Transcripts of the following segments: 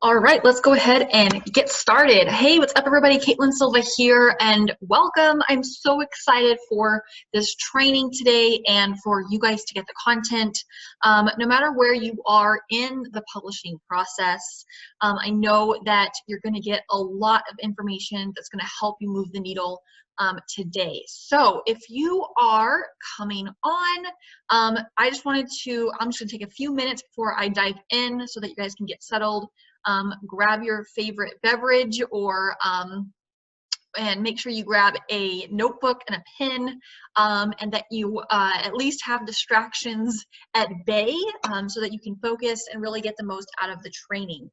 All right, let's go ahead and get started. Hey, what's up, everybody? Caitlin Silva here, and welcome. I'm so excited for this training today and for you guys to get the content. No matter where you are in the publishing process, I know that you're going to get a lot of information that's going to help you move the needle today. So if you are coming on, I'm just going to take a few minutes before I dive in so that you guys can get settled. Grab your favorite beverage and make sure you grab a notebook and a pen, and that you at least have distractions at bay, so that you can focus and really get the most out of the training.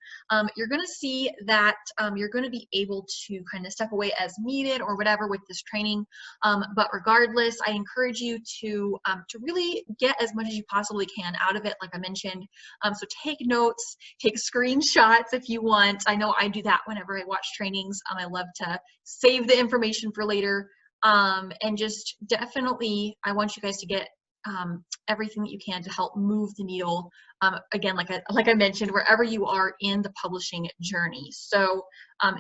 You're going to see that you're going to be able to kind of step away as needed or whatever with this training, but regardless, I encourage you to really get as much as you possibly can out of it, like I mentioned. So take notes, take screenshots if you want. I know I do that whenever I watch trainings. I love to save the information for later, and just definitely I want you guys to get everything that you can to help move the needle, again, like I mentioned, wherever you are in the publishing journey. So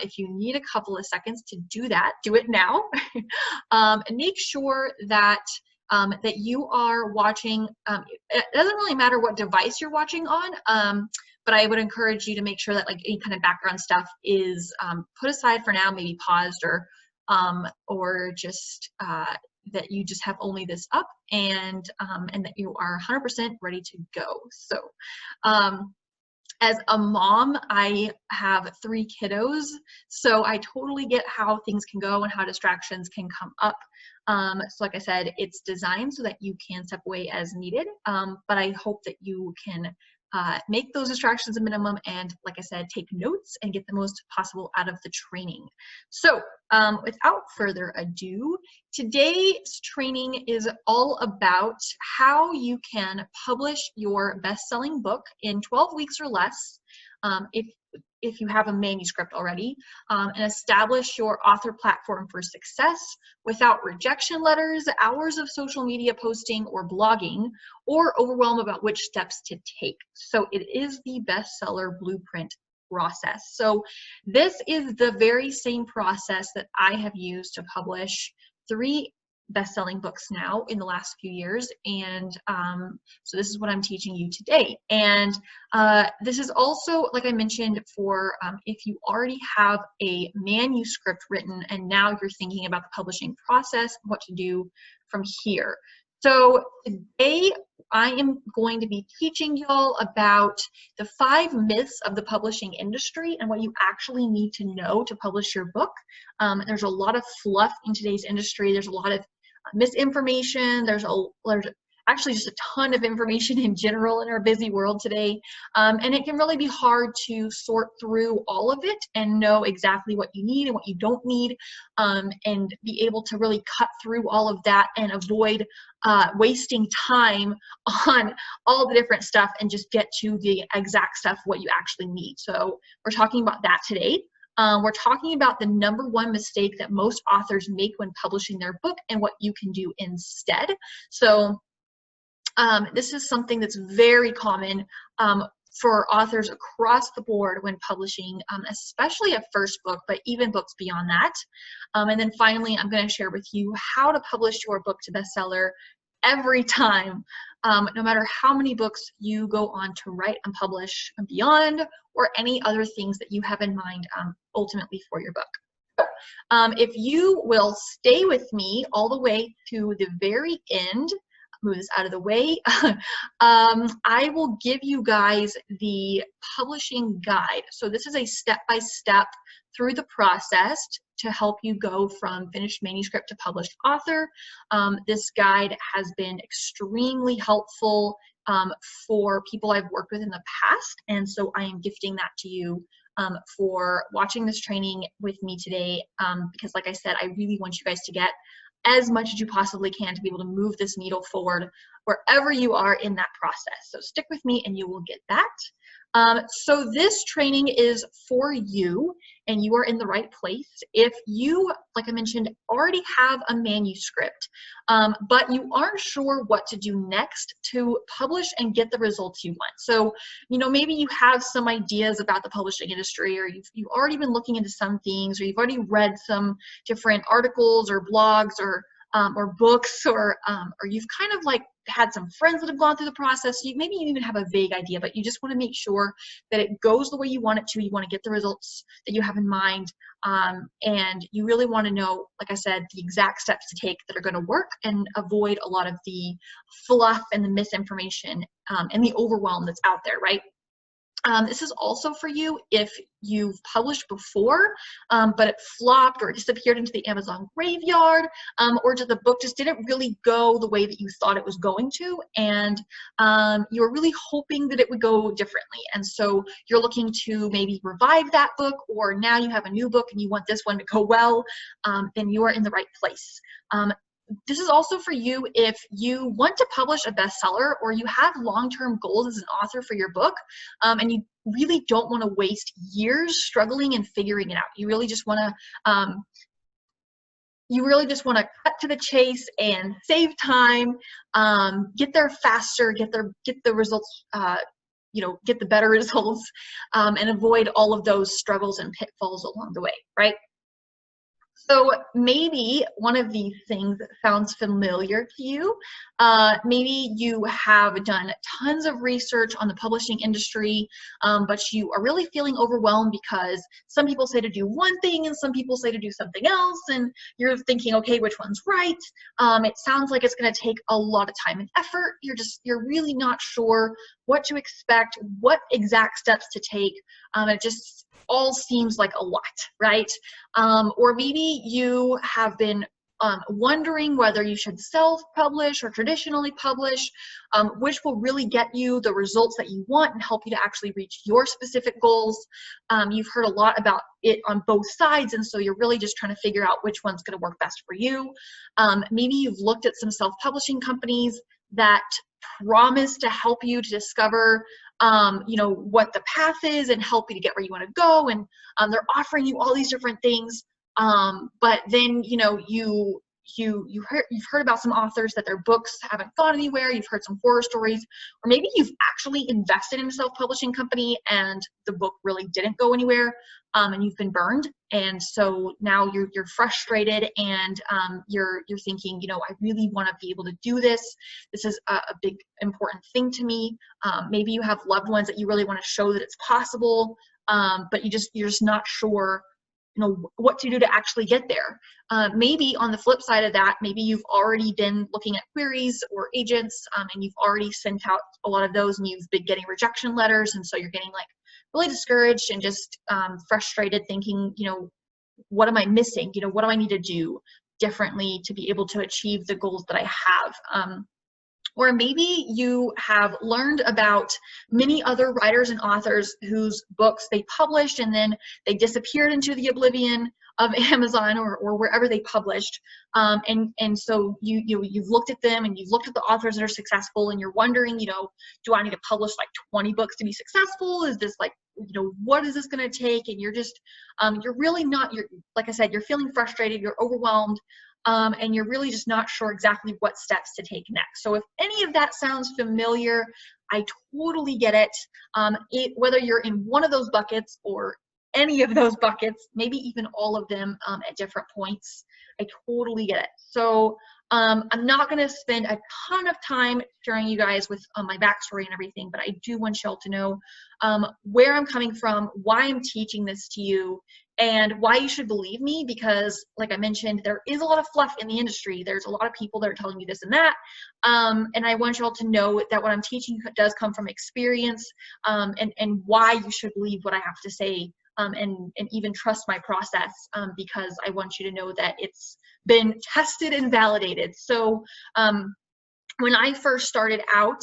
if you need a couple of seconds to do that, do it now. And make sure that that you are watching. It doesn't really matter what device you're watching on, but I would encourage you to make sure that like any kind of background stuff is put aside for now, maybe paused, or just that you just have only this up, and that you are 100% ready to go. So as a mom, I have 3 kiddos, so I totally get how things can go and how distractions can come up. So like I said, it's designed so that you can step away as needed, but I hope that you can make those distractions a minimum, and like I said, take notes and get the most possible out of the training. So without further ado, today's training is all about how you can publish your best-selling book in 12 weeks or less, if you have a manuscript already, and establish your author platform for success without rejection letters, hours of social media posting or blogging, or overwhelm about which steps to take. So it is the bestseller blueprint process. So this is the very same process that I have used to publish 3 best-selling books now in the last few years, and so this is what I'm teaching you today. And this is also, like I mentioned, for if you already have a manuscript written and now you're thinking about the publishing process, what to do from here. So today I am going to be teaching y'all about the 5 myths of the publishing industry and what you actually need to know to publish your book. There's a lot of fluff in today's industry. There's a lot of misinformation. There's actually just a ton of information in general in our busy world today, and it can really be hard to sort through all of it and know exactly what you need and what you don't need, and be able to really cut through all of that and avoid wasting time on all the different stuff and just get to the exact stuff what you actually need. So we're talking about that today. We're talking about the #1 mistake that most authors make when publishing their book and what you can do instead. So this is something that's very common for authors across the board when publishing, especially a first book, but even books beyond that. And then finally, I'm going to share with you how to publish your book to bestseller every time, no matter how many books you go on to write and publish and beyond, or any other things that you have in mind ultimately for your book. If you will stay with me all the way to the very end, move this out of the way, I will give you guys the publishing guide. So this is a step-by-step through the process to help you go from finished manuscript to published author. This guide has been extremely helpful for people I've worked with in the past, and so I am gifting that to you for watching this training with me today, because like I said, I really want you guys to get as much as you possibly can to be able to move this needle forward wherever you are in that process. So stick with me and you will get that. So this training is for you, and you are in the right place. If you, like I mentioned, already have a manuscript, but you aren't sure what to do next to publish and get the results you want. So, you know, maybe you have some ideas about the publishing industry, or you've already been looking into some things, or you've already read some different articles or blogs or books, or you've kind of like had some friends that have gone through the process. Maybe you even have a vague idea, but you just want to make sure that it goes the way you want it to. You want to get the results that you have in mind, and you really want to know, like I said, the exact steps to take that are going to work, and avoid a lot of the fluff and the misinformation and the overwhelm that's out there, right? This is also for you if you've published before, but it flopped or it disappeared into the Amazon graveyard, or the book just didn't really go the way that you thought it was going to, and you're really hoping that it would go differently. And so you're looking to maybe revive that book, or now you have a new book and you want this one to go well, then you are in the right place. This is also for you if you want to publish a bestseller, or you have long-term goals as an author for your book, and you really don't want to waste years struggling and figuring it out. You really just want to cut to the chase and save time, get there faster, get the results, get the better results, and avoid all of those struggles and pitfalls along the way, right? So maybe one of these things sounds familiar to you. Maybe you have done tons of research on the publishing industry, but you are really feeling overwhelmed because some people say to do one thing and some people say to do something else, and you're thinking, okay, which one's right? It sounds like it's going to take a lot of time and effort. You're really not sure what to expect, what exact steps to take. It just all seems like a lot, right? Or maybe you have been wondering whether you should self-publish or traditionally publish, which will really get you the results that you want and help you to actually reach your specific goals. You've heard a lot about it on both sides, and so you're really just trying to figure out which one's going to work best for you. Maybe you've looked at some self-publishing companies that promise to help you to discover what the path is and help you to get where you want to go, and they're offering you all these different things, but then you've heard about some authors that their books haven't gone anywhere. You've heard some horror stories, or maybe you've actually invested in a self-publishing company and the book really didn't go anywhere, and you've been burned, and so now you're frustrated, and you're thinking, I really want to be able to do this. This is a big important thing to me. Maybe you have loved ones that you really want to show that it's possible, but you're just not sure what to do to actually get there. Maybe on the flip side of that, maybe you've already been looking at queries or agents, and you've already sent out a lot of those, and you've been getting rejection letters, and so you're getting like really discouraged and just frustrated, thinking, what am I missing? What do I need to do differently to be able to achieve the goals that I have? Or maybe you have learned about many other writers and authors whose books they published and then they disappeared into the oblivion of Amazon or wherever they published. And so you've looked at them, and you've looked at the authors that are successful, and you're wondering, do I need to publish like 20 books to be successful? Is this like, what is this going to take? And you're just, you're really not, like I said, you're feeling frustrated, you're overwhelmed, and you're really just not sure exactly what steps to take next. So if any of that sounds familiar, I totally get it. Whether you're in one of those buckets or any of those buckets, maybe even all of them at different points, I totally get it. So I'm not going to spend a ton of time sharing you guys with my backstory and everything, but I do want y'all to know where I'm coming from, why I'm teaching this to you, and why you should believe me, because like I mentioned, there is a lot of fluff in the industry. There's a lot of people that are telling you this and that, and I want y'all to know that what I'm teaching does come from experience, and why you should believe what I have to say, and even trust my process, because I want you to know that it's been tested and validated. So when I first started out,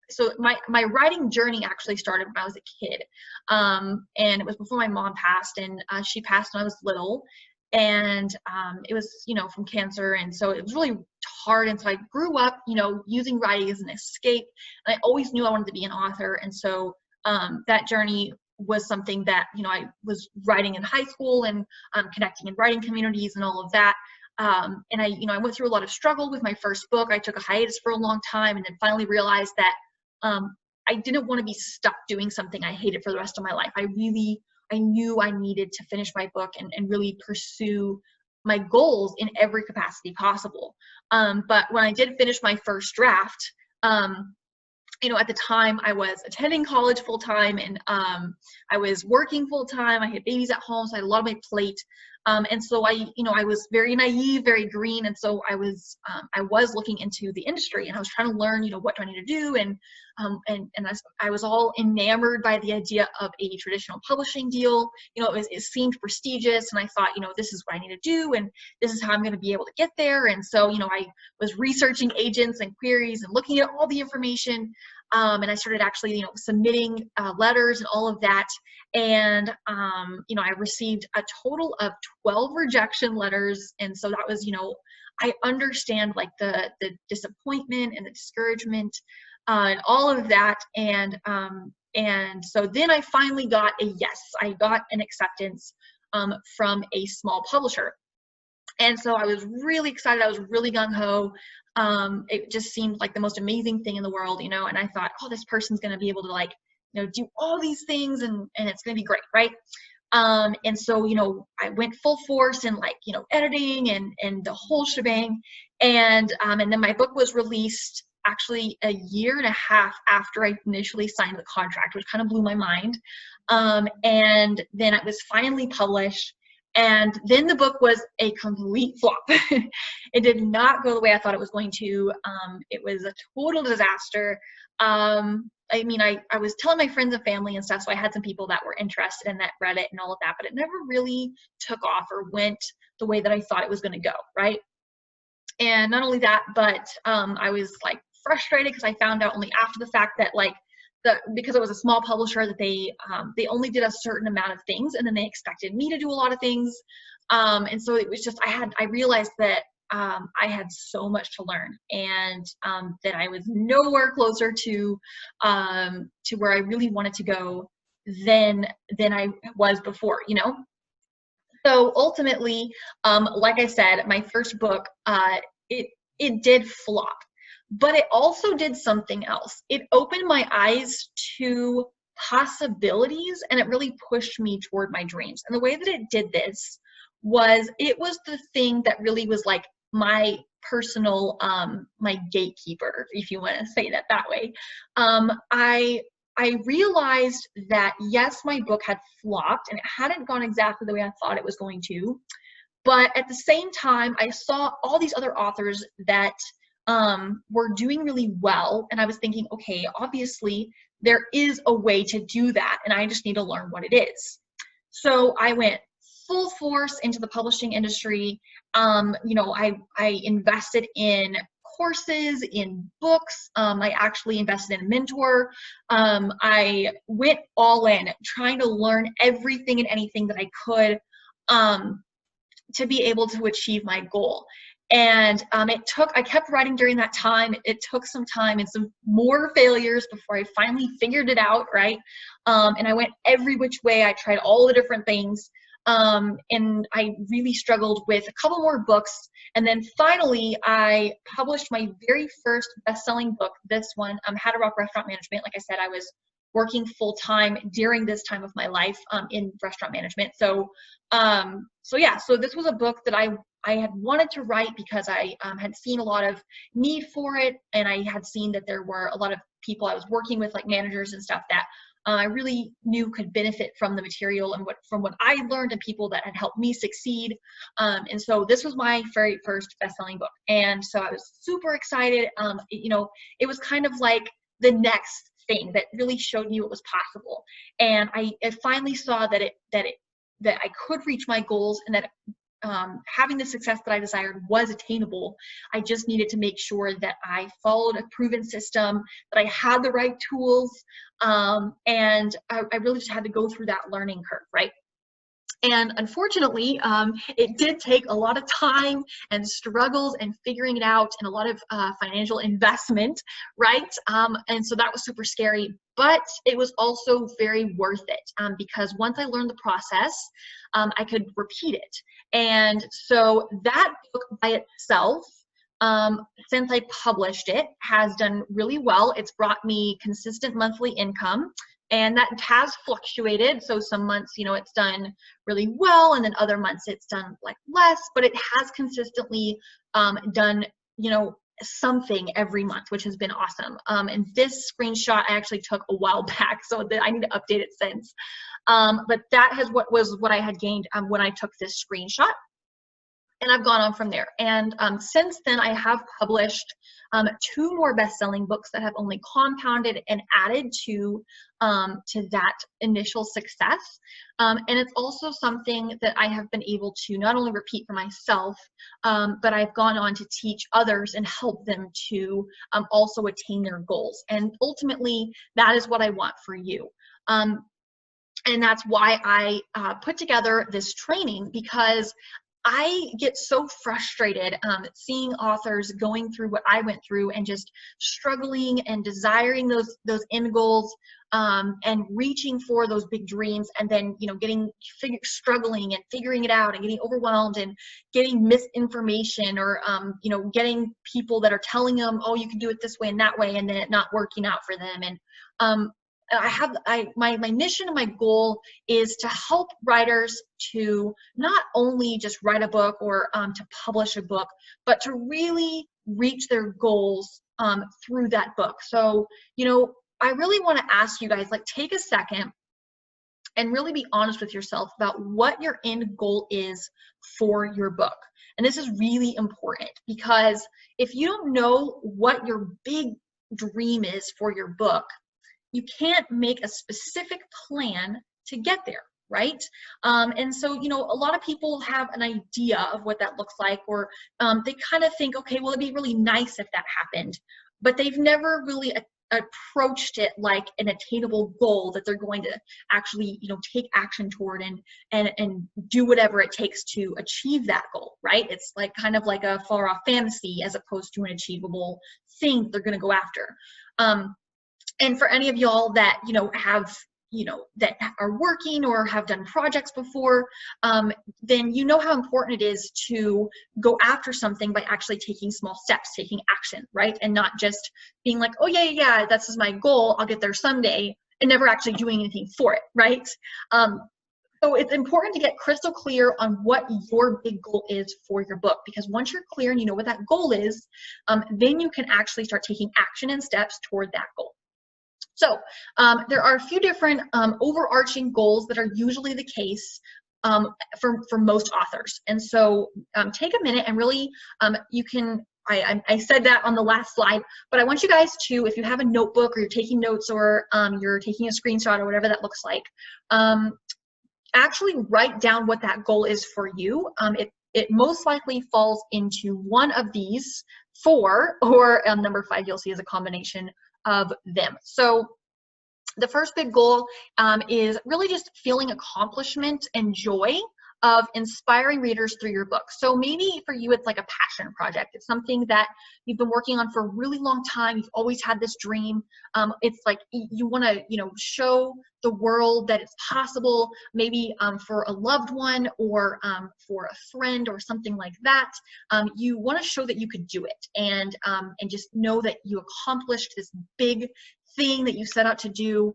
so my writing journey actually started when I was a kid, and it was before my mom passed, and she passed when I was little. and it was, you know, from cancer, and so it was really hard. And so I grew up, you know, using writing as an escape, and I always knew I wanted to be an author. And so that journey was something that, you know, I was writing in high school and connecting in writing communities and all of that. And I, you know, I went through a lot of struggle with my first book. I took a hiatus for a long time, and then finally realized that I didn't want to be stuck doing something I hated for the rest of my life. I knew I needed to finish my book and really pursue my goals in every capacity possible. But when I did finish my first draft, you know, at the time I was attending college full time, and I was working full time. I had babies at home, so I had a lot on my plate. And so I was very naive, very green. And so I was looking into the industry, and I was trying to learn, you know, what do I need to do? And I was all enamored by the idea of a traditional publishing deal. You know, it seemed prestigious, and I thought, you know, this is what I need to do, and this is how I'm going to be able to get there. And so, you know, I was researching agents and queries and looking at all the information. And I started actually, you know, submitting letters and all of that. And, you know, I received a total of 12 rejection letters. And so that was, you know, I understand like the disappointment and the discouragement and all of that. And so then I finally got a yes. I got an acceptance from a small publisher. And so I was really excited. I was really gung-ho. It just seemed like the most amazing thing in the world, you know, and I thought, oh, this person's going to be able to, like, you know, do all these things, and it's going to be great, right? And so, you know, I went full force in, like, you know, editing and the whole shebang. And then my book was released actually a year and a half after I initially signed the contract, which kind of blew my mind. And then it was finally published. And then the book was a complete flop. It did not go the way I thought it was going to. It was a total disaster. I mean, I was telling my friends and family and stuff, so I had some people that were interested in that, read it and all of that, but it never really took off or went the way that I thought it was going to go, right? And not only that, but I was, like, frustrated because I found out only after the fact that, like, because it was a small publisher, that they only did a certain amount of things, and then they expected me to do a lot of things. And so it was just, I realized that I had so much to learn, and that I was nowhere closer to where I really wanted to go than I was before, you know? So ultimately, like I said, my first book, it did flop. But it also did something else. It opened my eyes to possibilities, and it really pushed me toward my dreams. And the way that it did this was, it was the thing that really was like my personal, my gatekeeper, if you want to say that way. I realized that, yes, my book had flopped, and it hadn't gone exactly the way I thought it was going to. But at the same time, I saw all these other authors that were doing really well, and I was thinking, okay, obviously there is a way to do that, and I just need to learn what it is. So I went full force into the publishing industry. You know, I invested in courses, in books. I actually invested in a mentor. I went all in, trying to learn everything and anything that I could to be able to achieve my goal. And I kept writing during that time. It took some time and some more failures before I finally figured it out, right? And I went every which way. I tried all the different things. And I really struggled with a couple more books. And then finally, I published my very first best-selling book, this one, How to Rock Restaurant Management. Like I said, I was working full-time during this time of my life in restaurant management. So yeah, so this was a book that I had wanted to write because I had seen a lot of need for it, and I had seen that there were a lot of people I was working with, like managers and stuff, that I really knew could benefit from the material and from what I learned, and people that had helped me succeed. And so this was my very first best-selling book, and so I was super excited. You know, it was kind of like the next thing that really showed me what was possible, and I finally saw that I could reach my goals, and that having the success that I desired was attainable. I just needed to make sure that I followed a proven system, that I had the right tools, and I really just had to go through that learning curve, right? And unfortunately, it did take a lot of time and struggles and figuring it out and a lot of financial investment, right? And so that was super scary, but it was also very worth it because once I learned the process, I could repeat it. And so that book by itself, since I published it, has done really well. It's brought me consistent monthly income. And that has fluctuated. So some months, you know, it's done really well, and then other months it's done like less, but it has consistently done, you know, something every month, which has been awesome. And this screenshot I actually took a while back, so that I need to update it since. But that was what I had gained when I took this screenshot. And I've gone on from there. And since then, I have published 2 more best-selling books that have only compounded and added to that initial success. And it's also something that I have been able to not only repeat for myself, but I've gone on to teach others and help them to also attain their goals. And ultimately, that is what I want for you. And that's why I put together this training, because I get so frustrated seeing authors going through what I went through and just struggling and desiring those end goals and reaching for those big dreams, and then, you know, struggling and figuring it out and getting overwhelmed and getting misinformation, or you know, getting people that are telling them, oh, you can do it this way and that way, and then it not working out for them. And my mission and my goal is to help writers to not only just write a book or to publish a book, but to really reach their goals through that book. So, you know, I really want to ask you guys, like, take a second and really be honest with yourself about what your end goal is for your book. And this is really important, because if you don't know what your big dream is for your book, you can't make a specific plan to get there, right? And so, you know, a lot of people have an idea of what that looks like, or they kind of think, okay, well, it'd be really nice if that happened, but they've never really approached it like an attainable goal that they're going to actually, you know, take action toward and do whatever it takes to achieve that goal, right? It's like kind of like a far off fantasy as opposed to an achievable thing they're going to go after. And for any of y'all that, you know, have, you know, that are working or have done projects before, then you know how important it is to go after something by actually taking small steps, taking action, right? And not just being like, oh yeah, that's my goal, I'll get there someday, and never actually doing anything for it, right? So it's important to get crystal clear on what your big goal is for your book, because once you're clear and you know what that goal is, then you can actually start taking action and steps toward that goal. So there are a few different overarching goals that are usually the case for most authors. And so take a minute and really, you can, I said that on the last slide, but I want you guys to, if you have a notebook or you're taking notes, or you're taking a screenshot or whatever that looks like, actually write down what that goal is for you. It most likely falls into one of these 4, or number 5 you'll see is a combination of them. So the first big goal is really just feeling accomplishment and joy of inspiring readers through your book. So maybe for you, it's like a passion project. It's something that you've been working on for a really long time. You've always had this dream. It's like you want to, you know, show the world that it's possible, maybe for a loved one, or for a friend or something like that. You want to show that you could do it, and just know that you accomplished this big thing that you set out to do,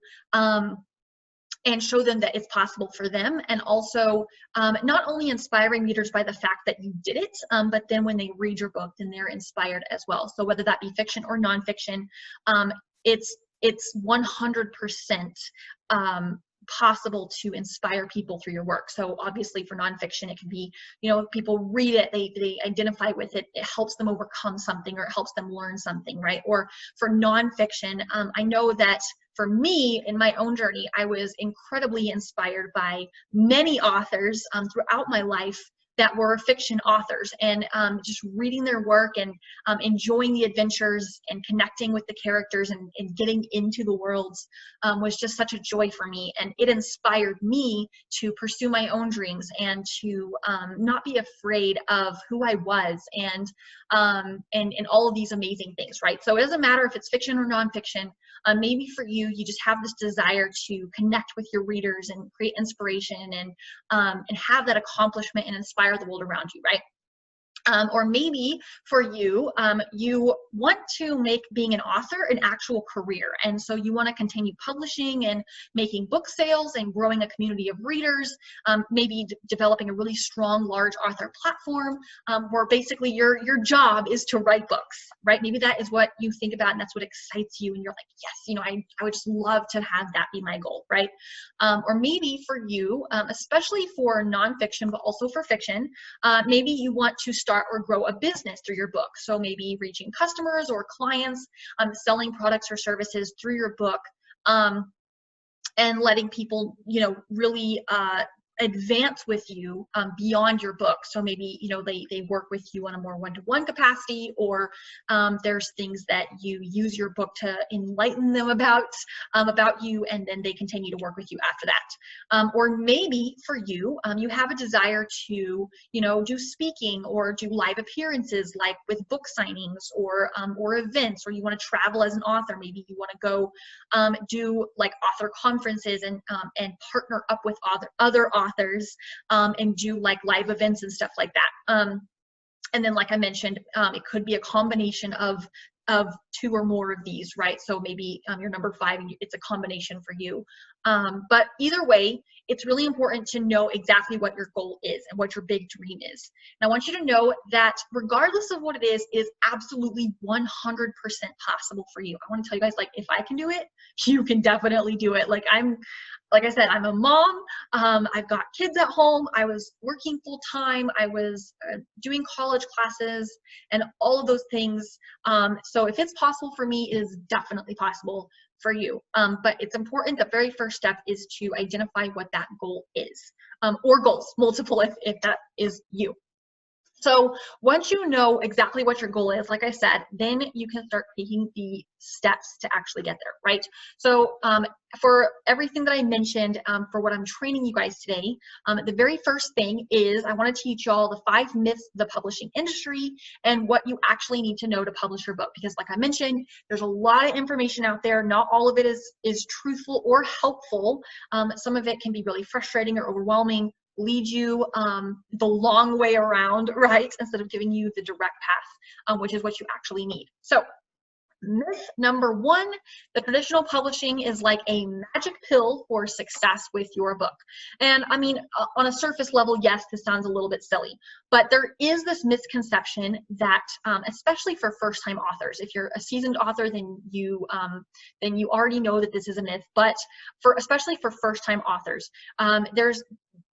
and show them that it's possible for them. And also not only inspiring readers by the fact that you did it, but then when they read your book, then they're inspired as well. So whether that be fiction or nonfiction, it's 100% possible to inspire people through your work. So obviously for nonfiction, it can be, you know, if people read it, they identify with it, it helps them overcome something, or it helps them learn something, right? Or for nonfiction, I know that for me, in my own journey, I was incredibly inspired by many authors throughout my life that were fiction authors, and just reading their work and enjoying the adventures and connecting with the characters and getting into the worlds was just such a joy for me, and it inspired me to pursue my own dreams and to not be afraid of who I was and all of these amazing things, right? So it doesn't matter if it's fiction or nonfiction. Maybe for you, you just have this desire to connect with your readers and create inspiration and have that accomplishment and inspire the world around you, right? Or maybe for you, you want to make being an author an actual career. And so you want to continue publishing and making book sales and growing a community of readers, maybe developing a really strong, large author platform where basically your job is to write books, right? Maybe that is what you think about and that's what excites you. And you're like, yes, you know, I would just love to have that be my goal, right? Or maybe for you, especially for nonfiction, but also for fiction, maybe you want to start or grow a business through your book. So maybe reaching customers or clients, selling products or services through your book, and letting people, you know, really advance with you beyond your book. So maybe, you know, they work with you on a more one-to-one capacity, or there's things that you use your book to enlighten them about you, and then they continue to work with you after that. Or maybe for you, you have a desire to, you know, do speaking or do live appearances like with book signings or events, or you want to travel as an author. Maybe you want to go do like author conferences and partner up with other authors and do like live events and stuff like that. And then, like I mentioned, it could be a combination of two or more of these, right? So maybe you're number 5 and it's a combination for you. But either way, it's really important to know exactly what your goal is and what your big dream is. And I want you to know that regardless of what it is absolutely 100% possible for you. I want to tell you guys, like, if I can do it, you can definitely do it. Like I said, I'm a mom. I've got kids at home. I was working full time. I was doing college classes and all of those things. So if it's possible for me, it is definitely possible for you. But it's important. The very first step is to identify what that goal is, or goals, multiple if that is you. So once you know exactly what your goal is, like I said, then you can start taking the steps to actually get there, right? So for everything that I mentioned, for what I'm training you guys today, the very first thing is I want to teach y'all the 5 myths of the publishing industry and what you actually need to know to publish your book. Because like I mentioned, there's a lot of information out there. Not all of it is truthful or helpful. Some of it can be really frustrating or overwhelming, lead you the long way around, right? Instead of giving you the direct path, which is what you actually need. So myth number 1, the traditional publishing is like a magic pill for success with your book. And I mean, on a surface level, yes, this sounds a little bit silly, but there is this misconception that, especially for first-time authors, if you're a seasoned author, then you already know that this is a myth. But especially for first-time authors,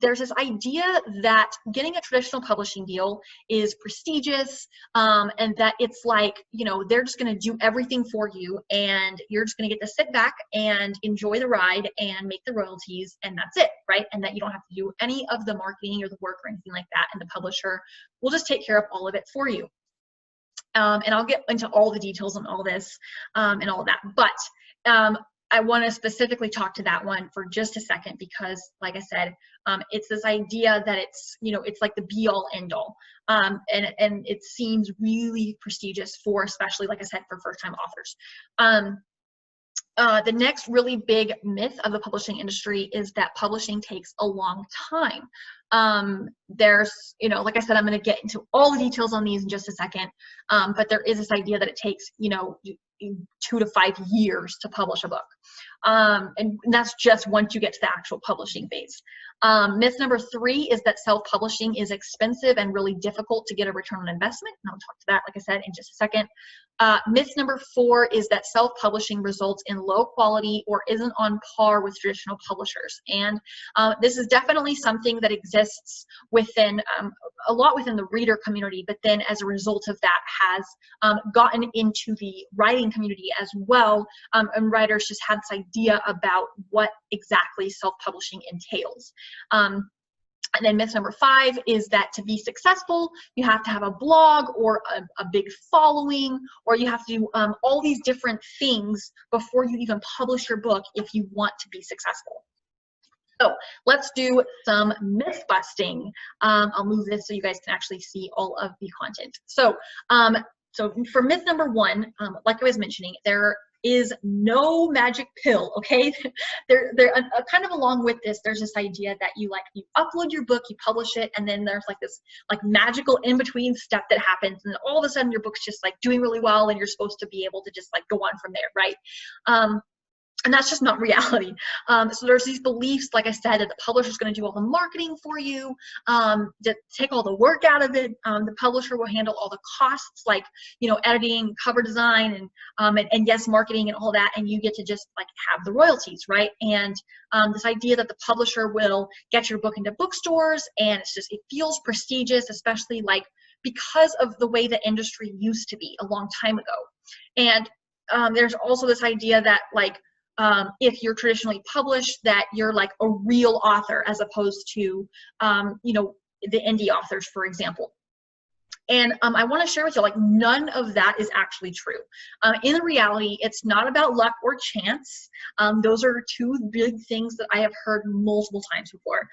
there's this idea that getting a traditional publishing deal is prestigious, and that it's like, you know, they're just going to do everything for you and you're just going to get to sit back and enjoy the ride and make the royalties, and that's it, right? And that you don't have to do any of the marketing or the work or anything like that, and the publisher will just take care of all of it for you. And I'll get into all the details on all this and all of that. But I want to specifically talk to that one for just a second, because like I said, it's this idea that it's, you know, it's like the be all end all. And it seems really prestigious for, especially, like I said, for first time authors. The next really big myth of the publishing industry is that publishing takes a long time. There's, you know, like I said, I'm going to get into all the details on these in just a second. But there is this idea that it takes, you know, 2 to 5 years to publish a book. And that's just once you get to the actual publishing phase. Myth number 3 is that self-publishing is expensive and really difficult to get a return on investment. And I'll talk to that, like I said, in just a second. Myth number 4 is that self-publishing results in low quality or isn't on par with traditional publishers. And this is definitely something that exists within a lot within the reader community, but then as a result of that has gotten into the writing community as well. And writers just had this idea about what exactly self-publishing entails. And then myth number 5 is that to be successful, you have to have a blog or a big following, or you have to do all these different things before you even publish your book if you want to be successful. So let's do some myth busting. I'll move this so you guys can actually see all of the content. So, so for myth number 1, like I was mentioning, there is no magic pill, okay? Kind of along with this, there's this idea that you upload your book, you publish it, and then there's like this magical in-between step that happens, and all of a sudden your book's just doing really well, and you're supposed to be able to just go on from there, right? And that's just not reality. So there's these beliefs, like I said, that the publisher's going to do all the marketing for you, to take all the work out of it. The publisher will handle all the costs, like editing, cover design, and yes, marketing and all that, and you get to just have the royalties, right? And this idea that the publisher will get your book into bookstores, and it feels prestigious, especially because of the way the industry used to be a long time ago. And there's also this idea that if you're traditionally published, that you're a real author as opposed to, the indie authors, for example. And I want to share with you, none of that is actually true. In reality, it's not about luck or chance. Those are 2 big things that I have heard multiple times before.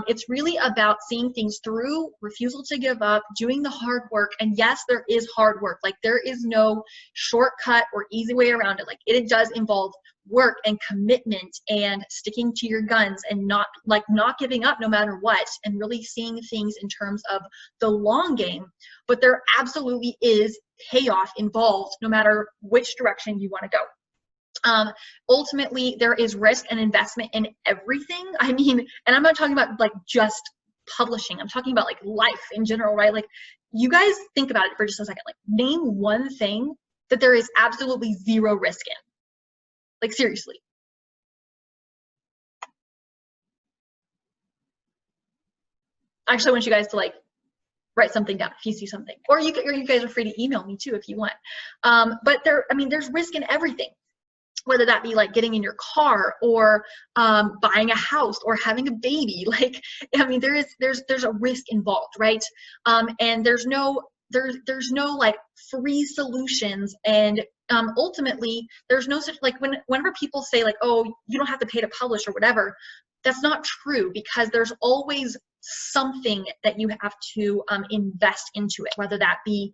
It's really about seeing things through, refusal to give up, doing the hard work. And yes, there is hard work. There is no shortcut or easy way around it. It does involve work and commitment and sticking to your guns and not giving up no matter what, and really seeing things in terms of the long game. But there absolutely is payoff involved no matter which direction you want to go. Ultimately, there is risk and investment in everything. I mean, and I'm not talking about just publishing. I'm talking about life in general, right? You guys think about it for just a second. Name one thing that there is absolutely zero risk in. Seriously. Actually, I want you guys to write something down if you see something, or you guys are free to email me too if you want. But there's risk in everything, whether that be getting in your car, or buying a house, or having a baby. There's a risk involved, right? And there's no free solutions, and ultimately there's no such whenever people say oh, you don't have to pay to publish or whatever, that's not true, because there's always something that you have to invest into it, whether that be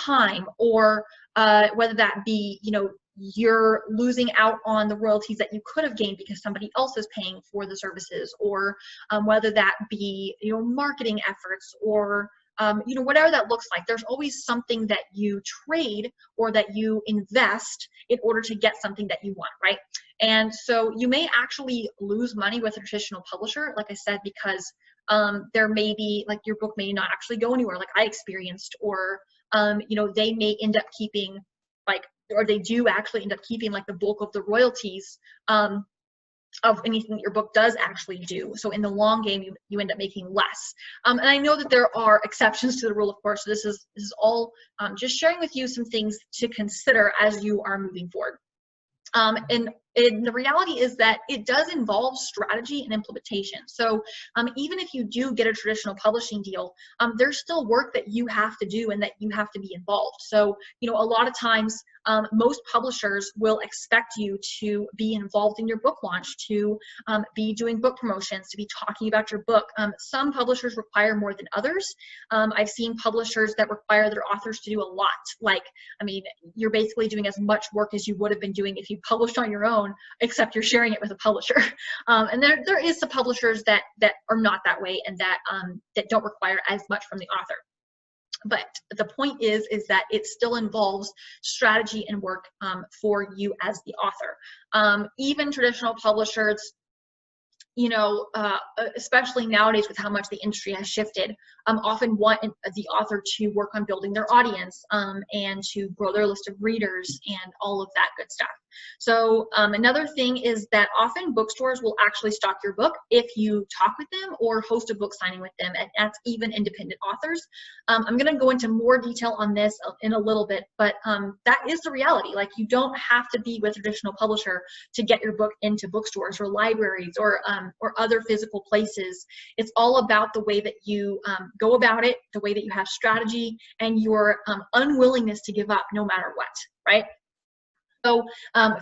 time, or whether that be you're losing out on the royalties that you could have gained because somebody else is paying for the services, or whether that be marketing efforts, or whatever that looks like. There's always something that you trade or that you invest in order to get something that you want, right? And so you may actually lose money with a traditional publisher, like I said, because there may be your book may not actually go anywhere, like I experienced, or they may end up keeping or they do actually end up keeping the bulk of the royalties of anything that your book does actually do. So in the long game, you end up making less. And I know that there are exceptions to the rule, of course. So this is all just sharing with you some things to consider as you are moving forward. And the reality is that it does involve strategy and implementation. So even if you do get a traditional publishing deal, there's still work that you have to do and that you have to be involved. So, a lot of times, most publishers will expect you to be involved in your book launch, to be doing book promotions, to be talking about your book. Some publishers require more than others. I've seen publishers that require their authors to do a lot. You're basically doing as much work as you would have been doing if you published on your own, except you're sharing it with a publisher. And there is some publishers that are not that way, and that don't require as much from the author. But the point is that it still involves strategy and work for you as the author. Even traditional publishers, especially nowadays with how much the industry has shifted, often want the author to work on building their audience and to grow their list of readers and all of that good stuff. So another thing is that often bookstores will actually stock your book if you talk with them or host a book signing with them, and that's even independent authors. I'm going to go into more detail on this in a little bit, but that is the reality. Like, you don't have to be with a traditional publisher to get your book into bookstores or libraries or other physical places. It's all about the way that you go about it, the way that you have strategy, and your unwillingness to give up no matter what, right? So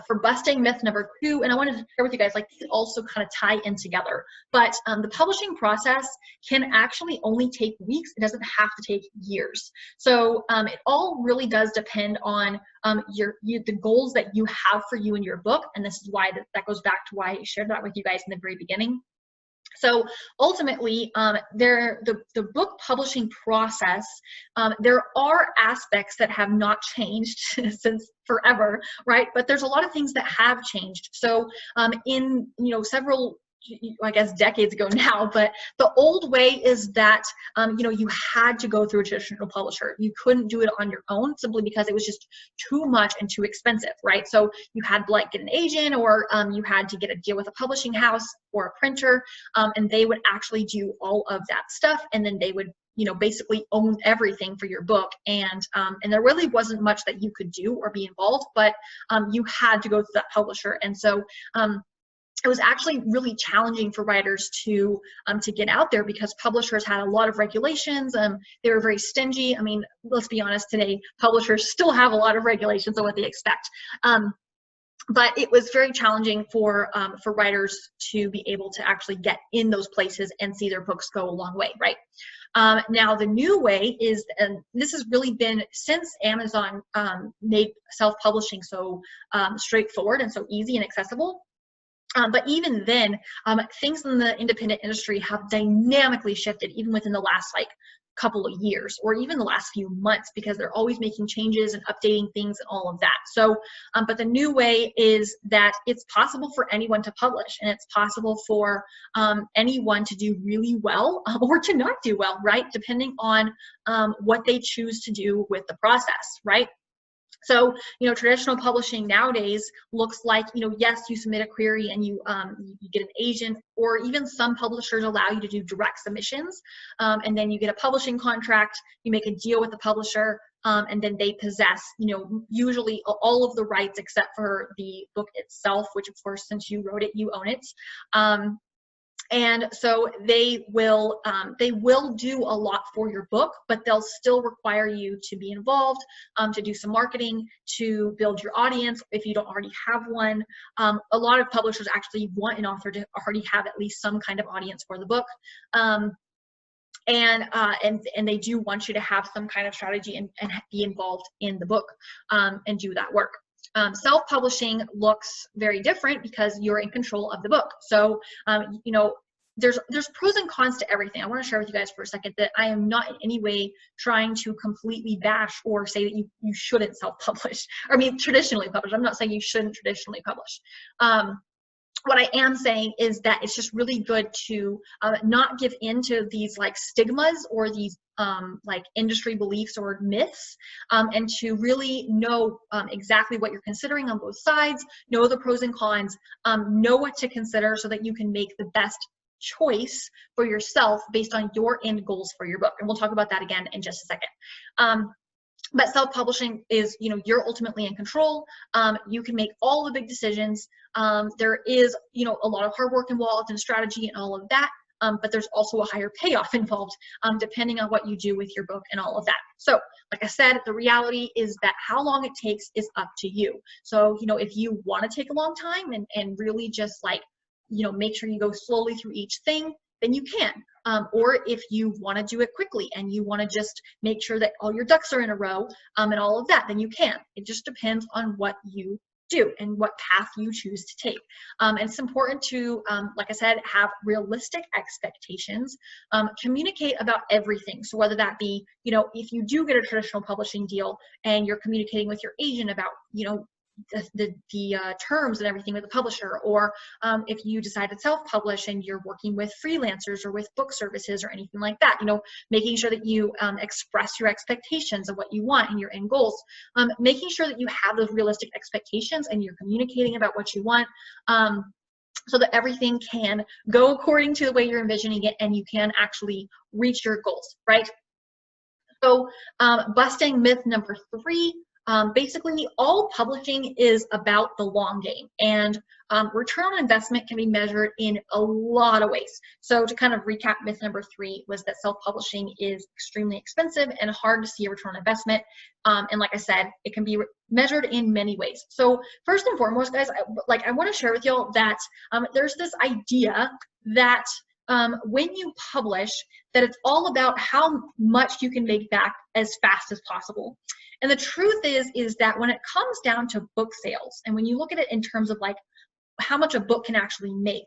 for busting myth number 2, and I wanted to share with you guys, like, these also kind of tie in together, but the publishing process can actually only take weeks. It doesn't have to take years. So it all really does depend on the goals that you have for you in your book, and this is why that goes back to why I shared that with you guys in the very beginning. So ultimately, the book publishing process, there are aspects that have not changed since forever, right? But there's a lot of things that have changed. So in several, I guess, decades ago now, but the old way is that you had to go through a traditional publisher. You couldn't do it on your own simply because it was just too much and too expensive, right? So you had to like get an agent, or you had to get a deal with a publishing house or a printer, and they would actually do all of that stuff, and then they would basically own everything for your book, and there really wasn't much that you could do or be involved, but you had to go through that publisher. And so it was actually really challenging for writers to get out there, because publishers had a lot of regulations. They were very stingy. I mean, let's be honest, today publishers still have a lot of regulations on what they expect. But it was very challenging for writers to be able to actually get in those places and see their books go a long way, right? Now, the new way is, and this has really been since Amazon made self-publishing so straightforward and so easy and accessible. But even then, things in the independent industry have dynamically shifted, even within the last couple of years, or even the last few months, because they're always making changes and updating things and all of that. So, but the new way is that it's possible for anyone to publish, and it's possible for anyone to do really well or to not do well, right? Depending on what they choose to do with the process, right? So, traditional publishing nowadays looks like, yes, you submit a query and you get an agent, or even some publishers allow you to do direct submissions, and then you get a publishing contract, you make a deal with the publisher, and then they possess, usually all of the rights except for the book itself, which of course, since you wrote it, you own it. And so they will do a lot for your book, but they'll still require you to be involved, to do some marketing, to build your audience if you don't already have one. A lot of publishers actually want an author to already have at least some kind of audience for the book. And they do want you to have some kind of strategy and be involved in the book and do that work. Self-publishing looks very different because you're in control of the book. So, there's pros and cons to everything. I want to share with you guys for a second that I am not in any way trying to completely bash or say that you shouldn't self-publish. I mean, traditionally publish. I'm not saying you shouldn't traditionally publish. What I am saying is that it's just really good to not give in to these stigmas or these industry beliefs or myths, and to really know exactly what you're considering on both sides, know the pros and cons, know what to consider so that you can make the best choice for yourself based on your end goals for your book. And we'll talk about that again in just a second. But self-publishing is, you're ultimately in control. You can make all the big decisions. There is, a lot of hard work involved and strategy and all of that. But there's also a higher payoff involved, depending on what you do with your book and all of that. So, like I said, the reality is that how long it takes is up to you. So, if you want to take a long time and really just make sure you go slowly through each thing, then you can. Or if you want to do it quickly and you want to just make sure that all your ducks are in a row and all of that, then you can. It just depends on what you do and what path you choose to take. And it's important to, like I said, have realistic expectations, communicate about everything. So whether that be, if you do get a traditional publishing deal and you're communicating with your agent about, the terms and everything with the publisher, or if you decide to self-publish and you're working with freelancers or with book services or anything like that, you know, making sure that you express your expectations of what you want and your end goals, making sure that you have those realistic expectations and you're communicating about what you want, so that everything can go according to the way you're envisioning it and you can actually reach your goals, right? So busting myth number 3, basically all publishing is about the long game, and return on investment can be measured in a lot of ways. So to kind of recap, myth number 3 was that self-publishing is extremely expensive and hard to see a return on investment. And like I said, it can be measured in many ways. So first and foremost, guys, I want to share with y'all that there's this idea that when you publish, that it's all about how much you can make back as fast as possible. And the truth is that when it comes down to book sales, and when you look at it in terms of like how much a book can actually make,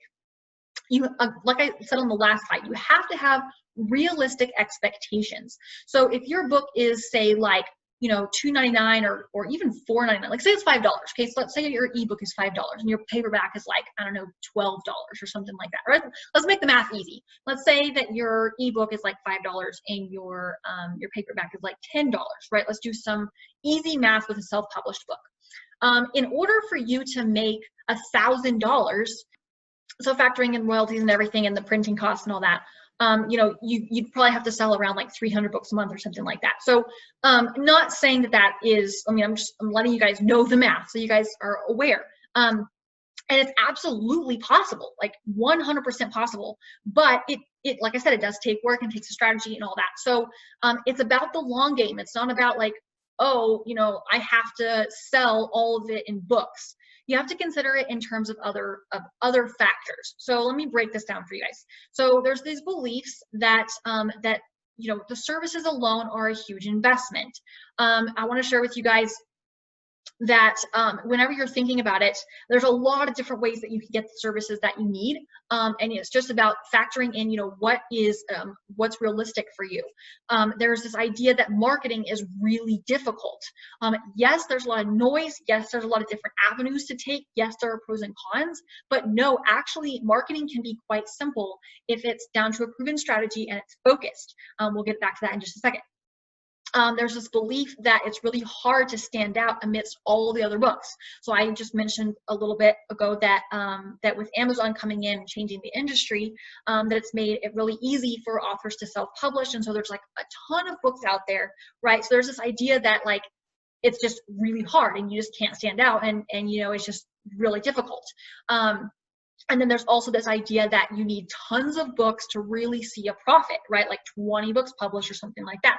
you, like I said on the last slide, you have to have realistic expectations. So if your book is, say, like, you know, $2.99 or even $4.99, like say it's $5. Okay, so let's say your ebook is $5 and your paperback is like, I don't know, $12 or something like that, right? Let's make the math easy. Let's say that your ebook is like $5 and your paperback is like $10, right? Let's do some easy math with a self-published book. In order for you to make $1,000, so factoring in royalties and everything and the printing costs and all that, you know, you'd probably have to sell around like 300 books a month or something like that. So not saying that that is, I mean, I'm letting you guys know the math so you guys are aware. And it's absolutely possible, like 100% possible, but it, like I said, it does take work and takes a strategy and all that. So it's about the long game. It's not about like, oh, you know, I have to sell all of it in books. You have to consider it in terms of other factors. So let me break this down for you guys. So there's these beliefs that that, you know, the services alone are a huge investment. I want to share with you guys that whenever you're thinking about it, there's a lot of different ways that you can get the services that you need, and it's just about factoring in, you know, what is what's realistic for you. There's this idea that marketing is really difficult. Yes, there's a lot of noise. Yes, there's a lot of different avenues to take. Yes, there are pros and cons, but no, actually marketing can be quite simple if it's down to a proven strategy and it's focused. We'll get back to that in just a second. There's this belief that it's really hard to stand out amidst all the other books. So I just mentioned a little bit ago that that with Amazon coming in and changing the industry, that it's made it really easy for authors to self-publish, and so there's like a ton of books out there, right? So there's this idea that like it's just really hard and you just can't stand out, and you know, it's just really difficult. And then there's also this idea that you need tons of books to really see a profit, right? Like 20 books published or something like that.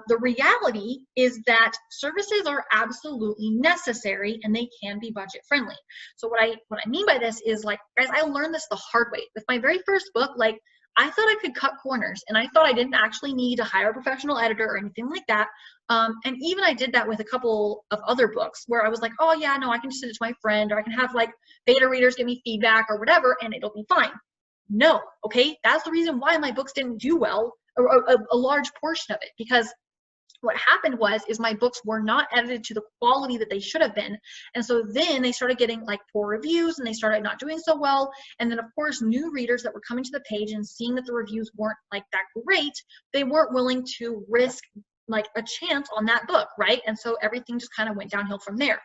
The reality is that services are absolutely necessary and they can be budget friendly. So what I mean by this is, like, guys, I learned this the hard way. With my very first book, like, I thought I could cut corners and I thought I didn't actually need to hire a professional editor or anything like that. And even I did that with a couple of other books where I was like, oh yeah, no, I can just send it to my friend, or I can have like beta readers give me feedback or whatever, and it'll be fine. No, okay? That's the reason why my books didn't do well, or a large portion of it, because what happened is my books were not edited to the quality that they should have been. And so then they started getting like poor reviews and they started not doing so well. And then of course, new readers that were coming to the page and seeing that the reviews weren't like that great, they weren't willing to risk like a chance on that book, right? And so everything just kind of went downhill from there.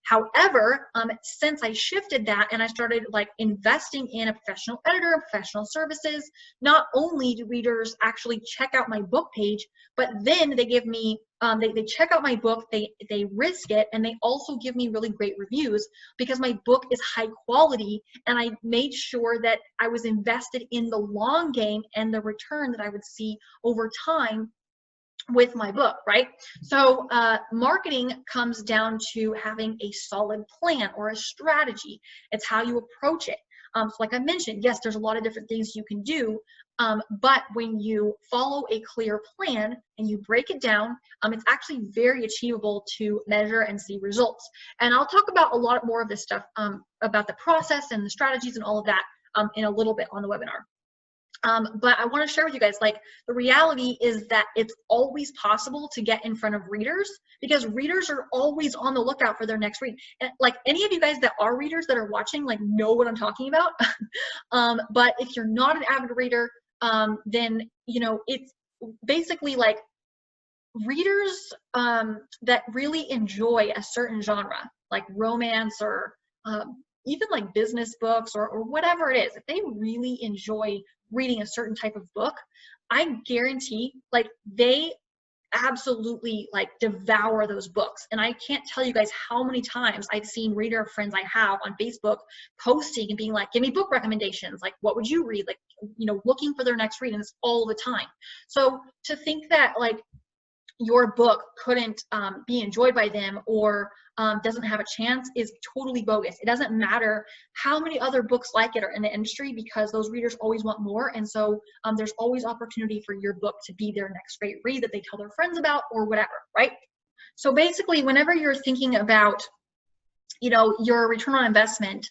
However, since I shifted that and I started like investing in a professional editor and professional services, not only do readers actually check out my book page, but then they give me, they check out my book, they risk it, and they also give me really great reviews because my book is high quality, and I made sure that I was invested in the long game and the return that I would see over time with my book, right? So marketing comes down to having a solid plan or a strategy. It's how you approach it. So like I mentioned, yes, there's a lot of different things you can do, but when you follow a clear plan and you break it down, it's actually very achievable to measure and see results. And I'll talk about a lot more of this stuff about the process and the strategies and all of that in a little bit on the webinar. But I want to share with you guys, like, the reality is that it's always possible to get in front of readers, because readers are always on the lookout for their next read. And like, any of you guys that are readers that are watching, like, know what I'm talking about. But if you're not an avid reader, then, you know, it's basically like readers that really enjoy a certain genre, like romance or even like business books or whatever it is. If they really enjoy reading a certain type of book, I guarantee, like, they absolutely like devour those books. And I can't tell you guys how many times I've seen reader friends I have on Facebook posting and being like, give me book recommendations, like, what would you read, like, you know, looking for their next read, and it's all the time. So to think that like your book couldn't be enjoyed by them or doesn't have a chance is totally bogus. It doesn't matter how many other books like it are in the industry, because those readers always want more. And so there's always opportunity for your book to be their next great read that they tell their friends about or whatever, right? So basically, whenever you're thinking about, you know, your return on investment,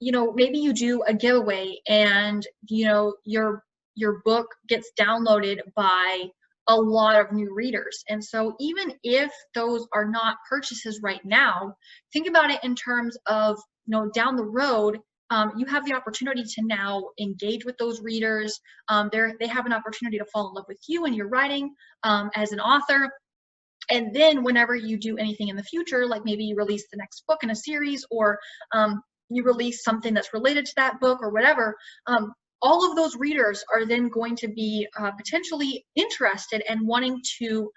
you know, maybe you do a giveaway and, you know, your book gets downloaded by a lot of new readers. And so even if those are not purchases right now, think about it in terms of, you know, down the road, you have the opportunity to now engage with those readers. They have an opportunity to fall in love with you and your writing as an author. And then whenever you do anything in the future, like maybe you release the next book in a series, or you release something that's related to that book or whatever, all of those readers are then going to be potentially interested and wanting to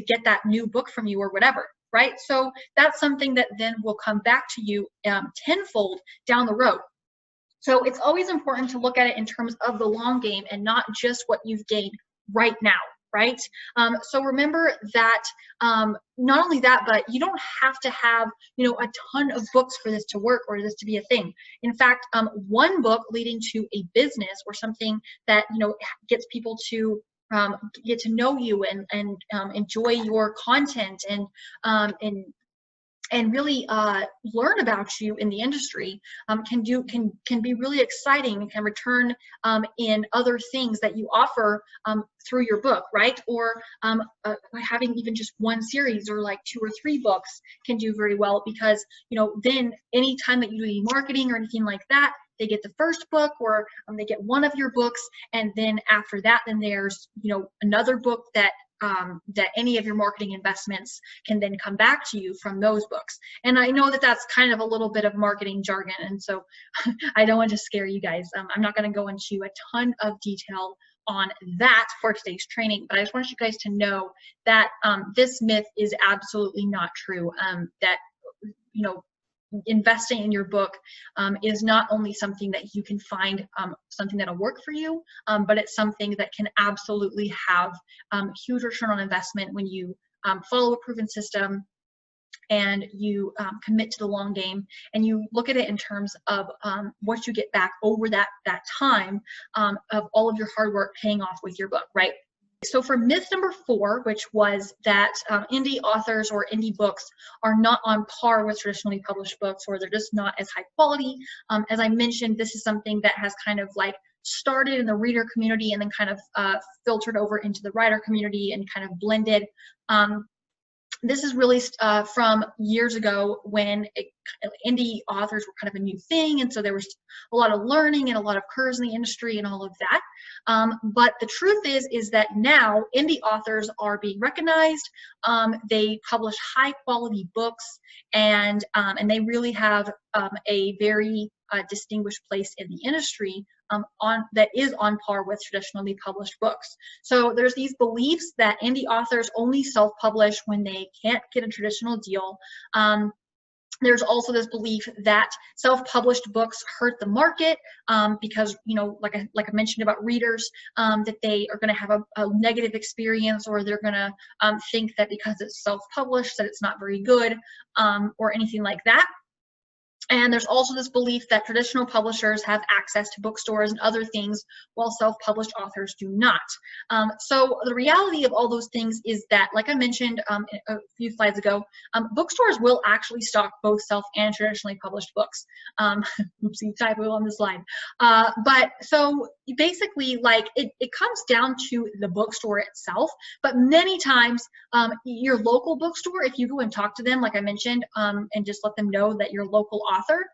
get that new book from you or whatever, right? So that's something that then will come back to you tenfold down the road. So it's always important to look at it in terms of the long game and not just what you've gained right now, right? So remember that not only that, but you don't have to have, you know, a ton of books for this to work or this to be a thing. In fact, one book leading to a business or something that, you know, gets people to get to know you and enjoy your content and really learn about you in the industry can be really exciting and can return in other things that you offer through your book, right? Or having even just one series or like 2 or 3 books can do very well, because, you know, then anytime that you do any marketing or anything like that, they get the first book, or they get one of your books, and then after that, then there's, you know, another book that any of your marketing investments can then come back to you from those books. And I know that that's kind of a little bit of marketing jargon, and so I don't want to scare you guys. I'm not going to go into a ton of detail on that for today's training, but I just want you guys to know that this myth is absolutely not true. That, you know, investing in your book is not only something that you can find something that'll work for you, but it's something that can absolutely have huge return on investment when you follow a proven system and you commit to the long game, and you look at it in terms of what you get back over that time of all of your hard work paying off with your book, right? So for myth number 4, which was that indie authors or indie books are not on par with traditionally published books, or they're just not as high quality. As I mentioned, this is something that has kind of like started in the reader community and then kind of filtered over into the writer community and kind of blended. This is really from years ago when indie authors were kind of a new thing, and so there was a lot of learning and a lot of curves in the industry and all of that. But the truth is that now indie authors are being recognized. They publish high quality books, and they really have a very distinguished place in the industry that is on par with traditionally published books. So there's these beliefs that indie authors only self-publish when they can't get a traditional deal. There's also this belief that self-published books hurt the market because, you know, like I mentioned about readers, that they are going to have a negative experience, or they're going to think that because it's self-published that it's not very good, or anything like that. And there's also this belief that traditional publishers have access to bookstores and other things, while self-published authors do not. So the reality of all those things is that, like I mentioned a few slides ago, bookstores will actually stock both self and traditionally published books. Oopsie, typo on the slide. But so basically, like, it comes down to the bookstore itself, but many times your local bookstore, if you go and talk to them, like I mentioned, and just let them know that you're a local author,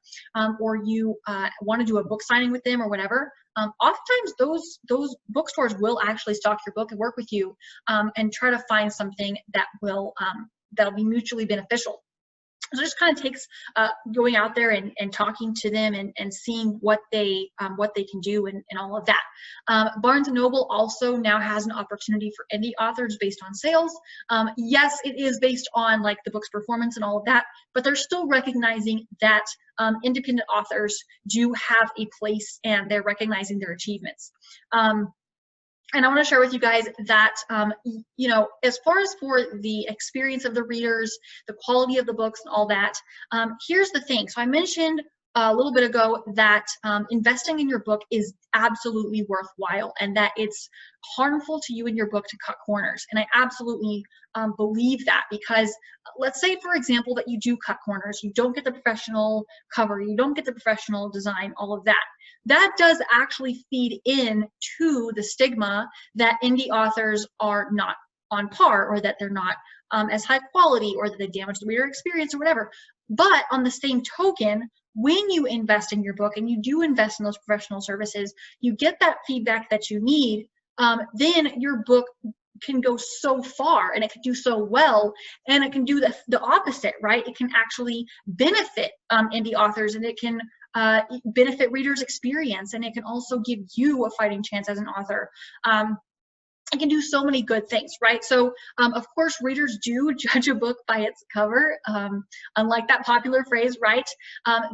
or you want to do a book signing with them or whatever, oftentimes those bookstores will actually stock your book and work with you, and try to find something that will that'll be mutually beneficial. So it just kind of takes going out there and talking to them and seeing what they can do and all of that. Barnes & Noble also now has an opportunity for indie authors based on sales. Yes, it is based on like the book's performance and all of that, but they're still recognizing that independent authors do have a place, and they're recognizing their achievements. And I want to share with you guys that, you know, as far as for the experience of the readers, the quality of the books and all that, here's the thing. So I mentioned a little bit ago that investing in your book is absolutely worthwhile, and that it's harmful to you and your book to cut corners. And I absolutely believe that, because let's say, for example, that you do cut corners, you don't get the professional cover, you don't get the professional design, all of that. That does actually feed in to the stigma that indie authors are not on par, or that they're not as high quality, or that they damage the reader experience or whatever. But on the same token, when you invest in your book and you do invest in those professional services, you get that feedback that you need, then your book can go so far, and it can do so well, and it can do the opposite, right? It can actually benefit indie authors, and it can benefit readers' experience, and it can also give you a fighting chance as an author. It can do so many good things, right? So, of course, readers do judge a book by its cover, unlike that popular phrase, right?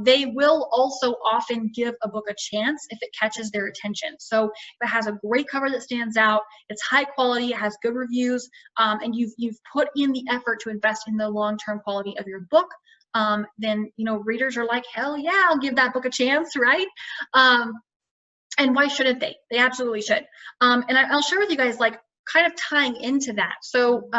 They will also often give a book a chance if it catches their attention. So if it has a great cover that stands out, it's high quality, it has good reviews, and you've put in the effort to invest in the long-term quality of your book, then, you know, readers are like, hell yeah, I'll give that book a chance, right? And why shouldn't they? They absolutely should. And I'll share with you guys, like, kind of tying into that. So,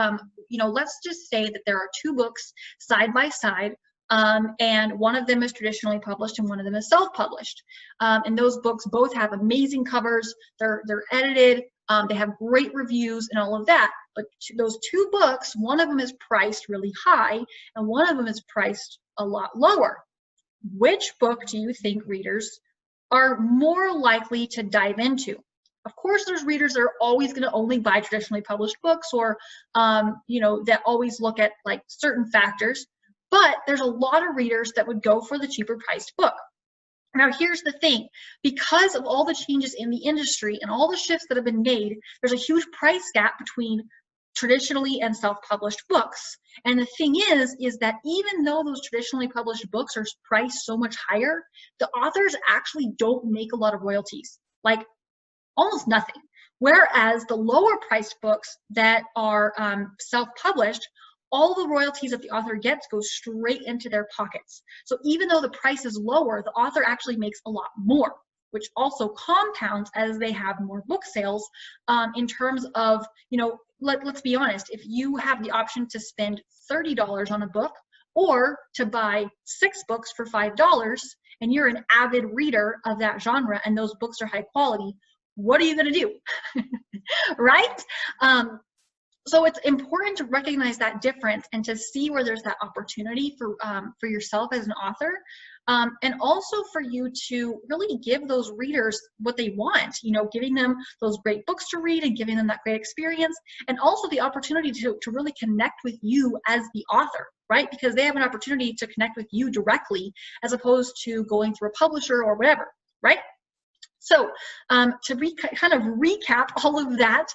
you know, let's just say that there are two books side by side, and one of them is traditionally published and one of them is self-published. And those books both have amazing covers. They're edited. They have great reviews and all of that. But those two books, one of them is priced really high and one of them is priced a lot lower. Which book do you think readers are more likely to dive into? Of course, there's readers that are always going to only buy traditionally published books, or you know, that always look at like certain factors, but there's a lot of readers that would go for the cheaper priced book. Now, here's the thing. Because of all the changes in the industry and all the shifts that have been made, there's a huge price gap between traditionally and self-published books. And the thing is that even though those traditionally published books are priced so much higher, the authors actually don't make a lot of royalties, like almost nothing. Whereas the lower priced books that are self-published, all the royalties that the author gets go straight into their pockets. So even though the price is lower, the author actually makes a lot more, which also compounds as they have more book sales, in terms of, you know, let's be honest, if you have the option to spend $30 on a book or to buy 6 books for $5, and you're an avid reader of that genre and those books are high quality, what are you going to do? Right? So it's important to recognize that difference and to see where there's that opportunity for yourself as an author, and also for you to really give those readers what they want, you know, giving them those great books to read and giving them that great experience, and also the opportunity to really connect with you as the author, right? Because they have an opportunity to connect with you directly as opposed to going through a publisher or whatever, right? So to kind of recap all of that,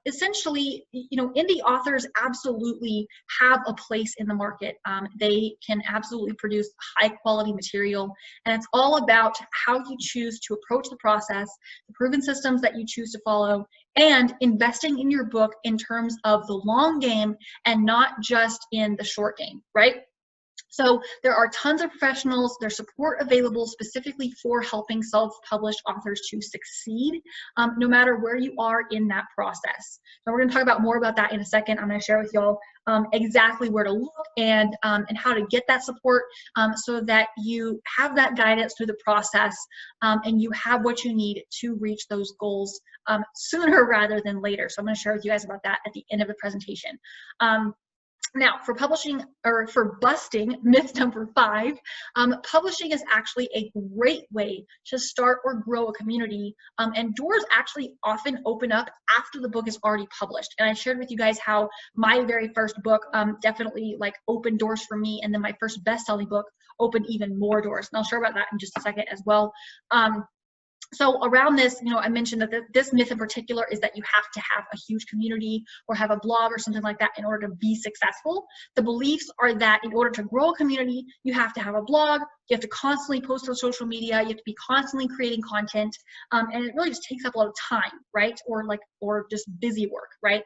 essentially, you know, indie authors absolutely have a place in the market. They can absolutely produce high quality material, and it's all about how you choose to approach the process, the proven systems that you choose to follow, and investing in your book in terms of the long game and not just in the short game, right? So there are tons of professionals, there's support available specifically for helping self-published authors to succeed, no matter where you are in that process. So we're going to talk about more about that in a second. I'm going to share with y'all exactly where to look and how to get that support so that you have that guidance through the process and you have what you need to reach those goals sooner rather than later. So I'm going to share with you guys about that at the end of the presentation. Now, for publishing, or for busting myth number 5, publishing is actually a great way to start or grow a community, and doors actually often open up after the book is already published. And I shared with you guys how my very first book definitely like opened doors for me, and then my first best-selling book opened even more doors. And I'll share about that in just a second as well. So around this, you know, I mentioned that this myth in particular is that you have to have a huge community or have a blog or something like that in order to be successful. The beliefs are that in order to grow a community, you have to have a blog, you have to constantly post on social media, you have to be constantly creating content, and it really just takes up a lot of time, right? Or just busy work, right?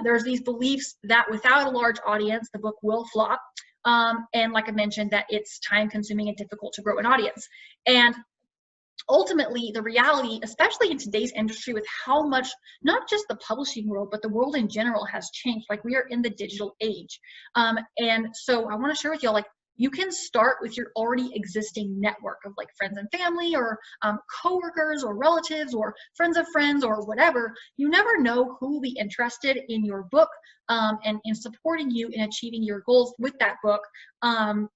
There's these beliefs that without a large audience, the book will flop. And like I mentioned, that it's time consuming and difficult to grow an audience. And ultimately, the reality, especially in today's industry with how much, not just the publishing world, but the world in general has changed. Like, we are in the digital age. And so I want to share with y'all, like, you can start with your already existing network of like friends and family or coworkers or relatives or friends of friends or whatever. You never know who will be interested in your book and in supporting you in achieving your goals with that book,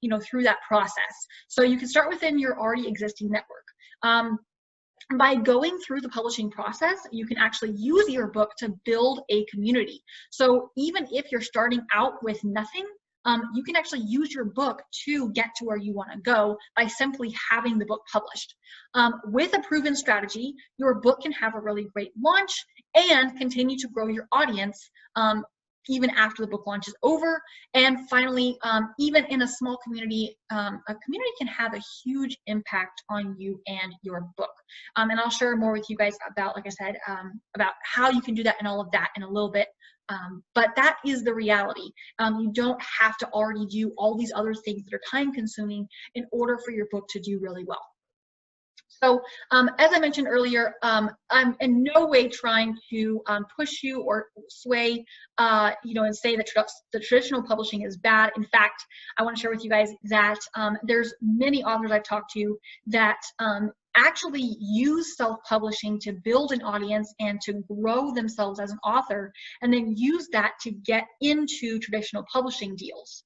you know, through that process. So you can start within your already existing network. By going through the publishing process, you can actually use your book to build a community. So even if you're starting out with nothing, you can actually use your book to get to where you want to go by simply having the book published. With a proven strategy, your book can have a really great launch and continue to grow your audience even after the book launch is over. And finally, even in a small community, a community can have a huge impact on you and your book. And I'll share more with you guys about, like I said, about how you can do that and all of that in a little bit. But that is the reality. You don't have to already do all these other things that are time consuming in order for your book to do really well. So as I mentioned earlier, I'm in no way trying to push you or sway, you know, and say that the traditional publishing is bad. In fact, I want to share with you guys that there's many authors I've talked to that actually use self-publishing to build an audience and to grow themselves as an author, and then use that to get into traditional publishing deals.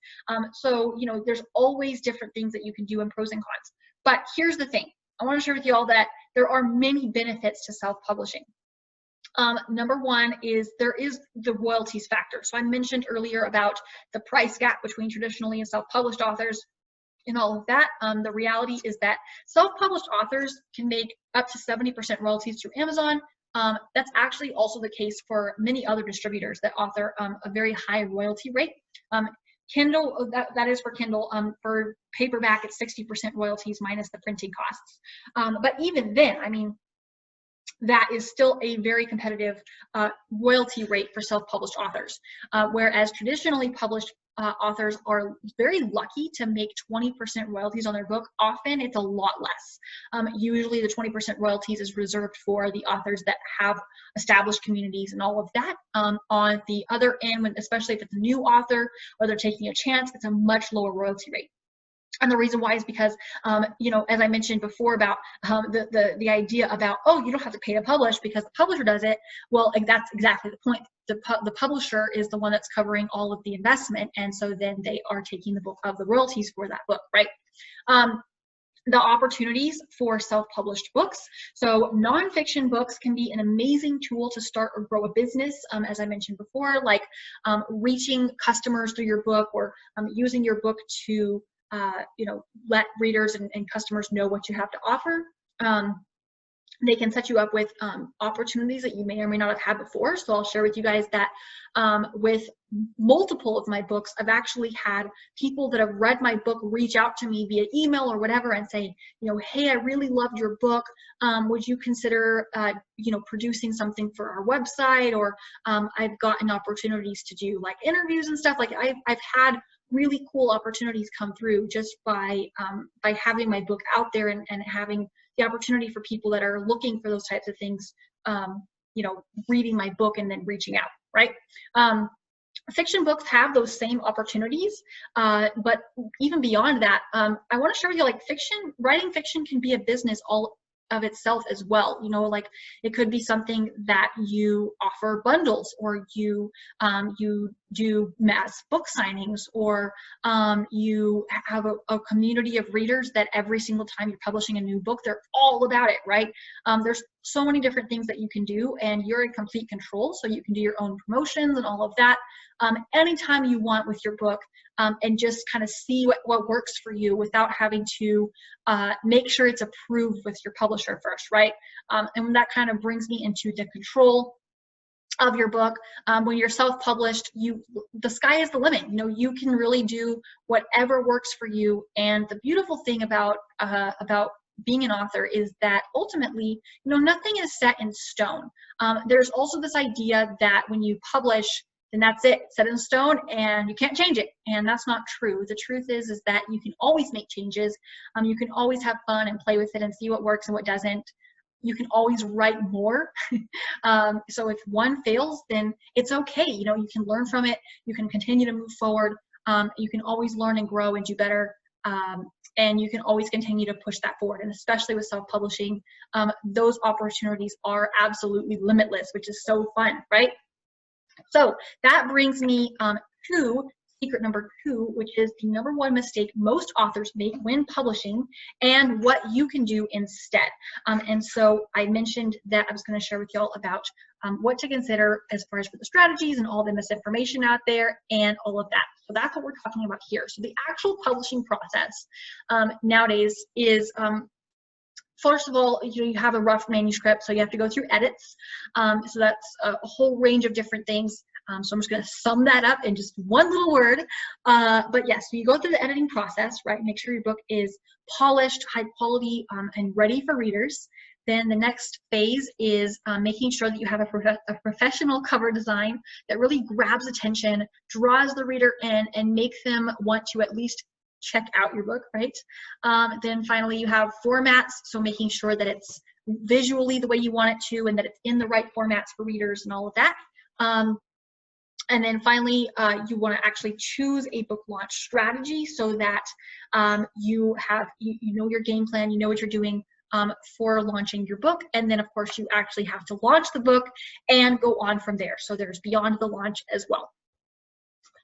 So, you know, there's always different things that you can do and pros and cons. But here's the thing. I want to share with you all that there are many benefits to self-publishing. Number one is there is the royalties factor. So I mentioned earlier about the price gap between traditionally and self-published authors and all of that. The reality is that self-published authors can make up to 70% royalties through Amazon. That's actually also the case for many other distributors that offer a very high royalty rate. Kindle, that is for Kindle. For paperback, it's 60% royalties minus the printing costs. But even then, I mean, that is still a very competitive royalty rate for self-published authors. Whereas traditionally published authors are very lucky to make 20% royalties on their book. Often it's a lot less. Usually the 20% royalties is reserved for the authors that have established communities and all of that. On the other end, especially if it's a new author or they're taking a chance, it's a much lower royalty rate. And the reason why is because, you know, as I mentioned before about the idea about, oh, you don't have to pay to publish because the publisher does it. Well, that's exactly the point. The publisher is the one that's covering all of the investment, and so then they are taking the book of the royalties for that book, right? The opportunities for self-published books. So nonfiction books can be an amazing tool to start or grow a business, as I mentioned before, like reaching customers through your book or using your book to you know, let readers and customers know what you have to offer. They can set you up with opportunities that you may or may not have had before. So I'll share with you guys that with multiple of my books, I've actually had people that have read my book reach out to me via email or whatever and say, you know, hey, I really loved your book. Would you consider, you know, producing something for our website? Or I've gotten opportunities to do like interviews and stuff. Like I've had really cool opportunities come through just by having my book out there and having the opportunity for people that are looking for those types of things, you know, reading my book and then reaching out, right? Fiction books have those same opportunities, but even beyond that, I want to share with you, like, writing fiction can be a business all of itself as well. You know, like, it could be something that you offer bundles, or you do mass book signings, or you have a community of readers that every single time you're publishing a new book, they're all about it, right? There's so many different things that you can do, and you're in complete control, so you can do your own promotions and all of that anytime you want with your book, and just kind of see what works for you without having to make sure it's approved with your publisher first, right? And that kind of brings me into the control of your book. When you're self-published, the sky is the limit. You know, you can really do whatever works for you. And the beautiful thing about being an author is that ultimately, you know, nothing is set in stone. There's also this idea that when you publish, then that's it, set in stone, and you can't change it. And that's not true. The truth is that you can always make changes. You can always have fun and play with it and see what works and what doesn't. You can always write more. So if one fails, then it's okay. You know, you can learn from it. You can continue to move forward. You can always learn and grow and do better. And you can always continue to push that forward. And especially with self-publishing, those opportunities are absolutely limitless, which is so fun, right? So that brings me to secret number 2, which is the #1 mistake most authors make when publishing, and what you can do instead. And so I mentioned that I was going to share with y'all about what to consider as far as for the strategies and all the misinformation out there and all of that. So that's what we're talking about here. So the actual publishing process nowadays is, first of all, you have a rough manuscript, so you have to go through edits. So that's a whole range of different things. So I'm just going to sum that up in just one little word. But yes, so you go through the editing process, right? Make sure your book is polished, high quality, and ready for readers. Then the next phase is making sure that you have a professional cover design that really grabs attention, draws the reader in, and makes them want to at least check out your book, right? Then finally, you have formats, so making sure that it's visually the way you want it to, and that it's in the right formats for readers and all of that. And then finally, you want to actually choose a book launch strategy so that you know your game plan, you know what you're doing for launching your book. And then, of course, you actually have to launch the book and go on from there. So there's beyond the launch as well.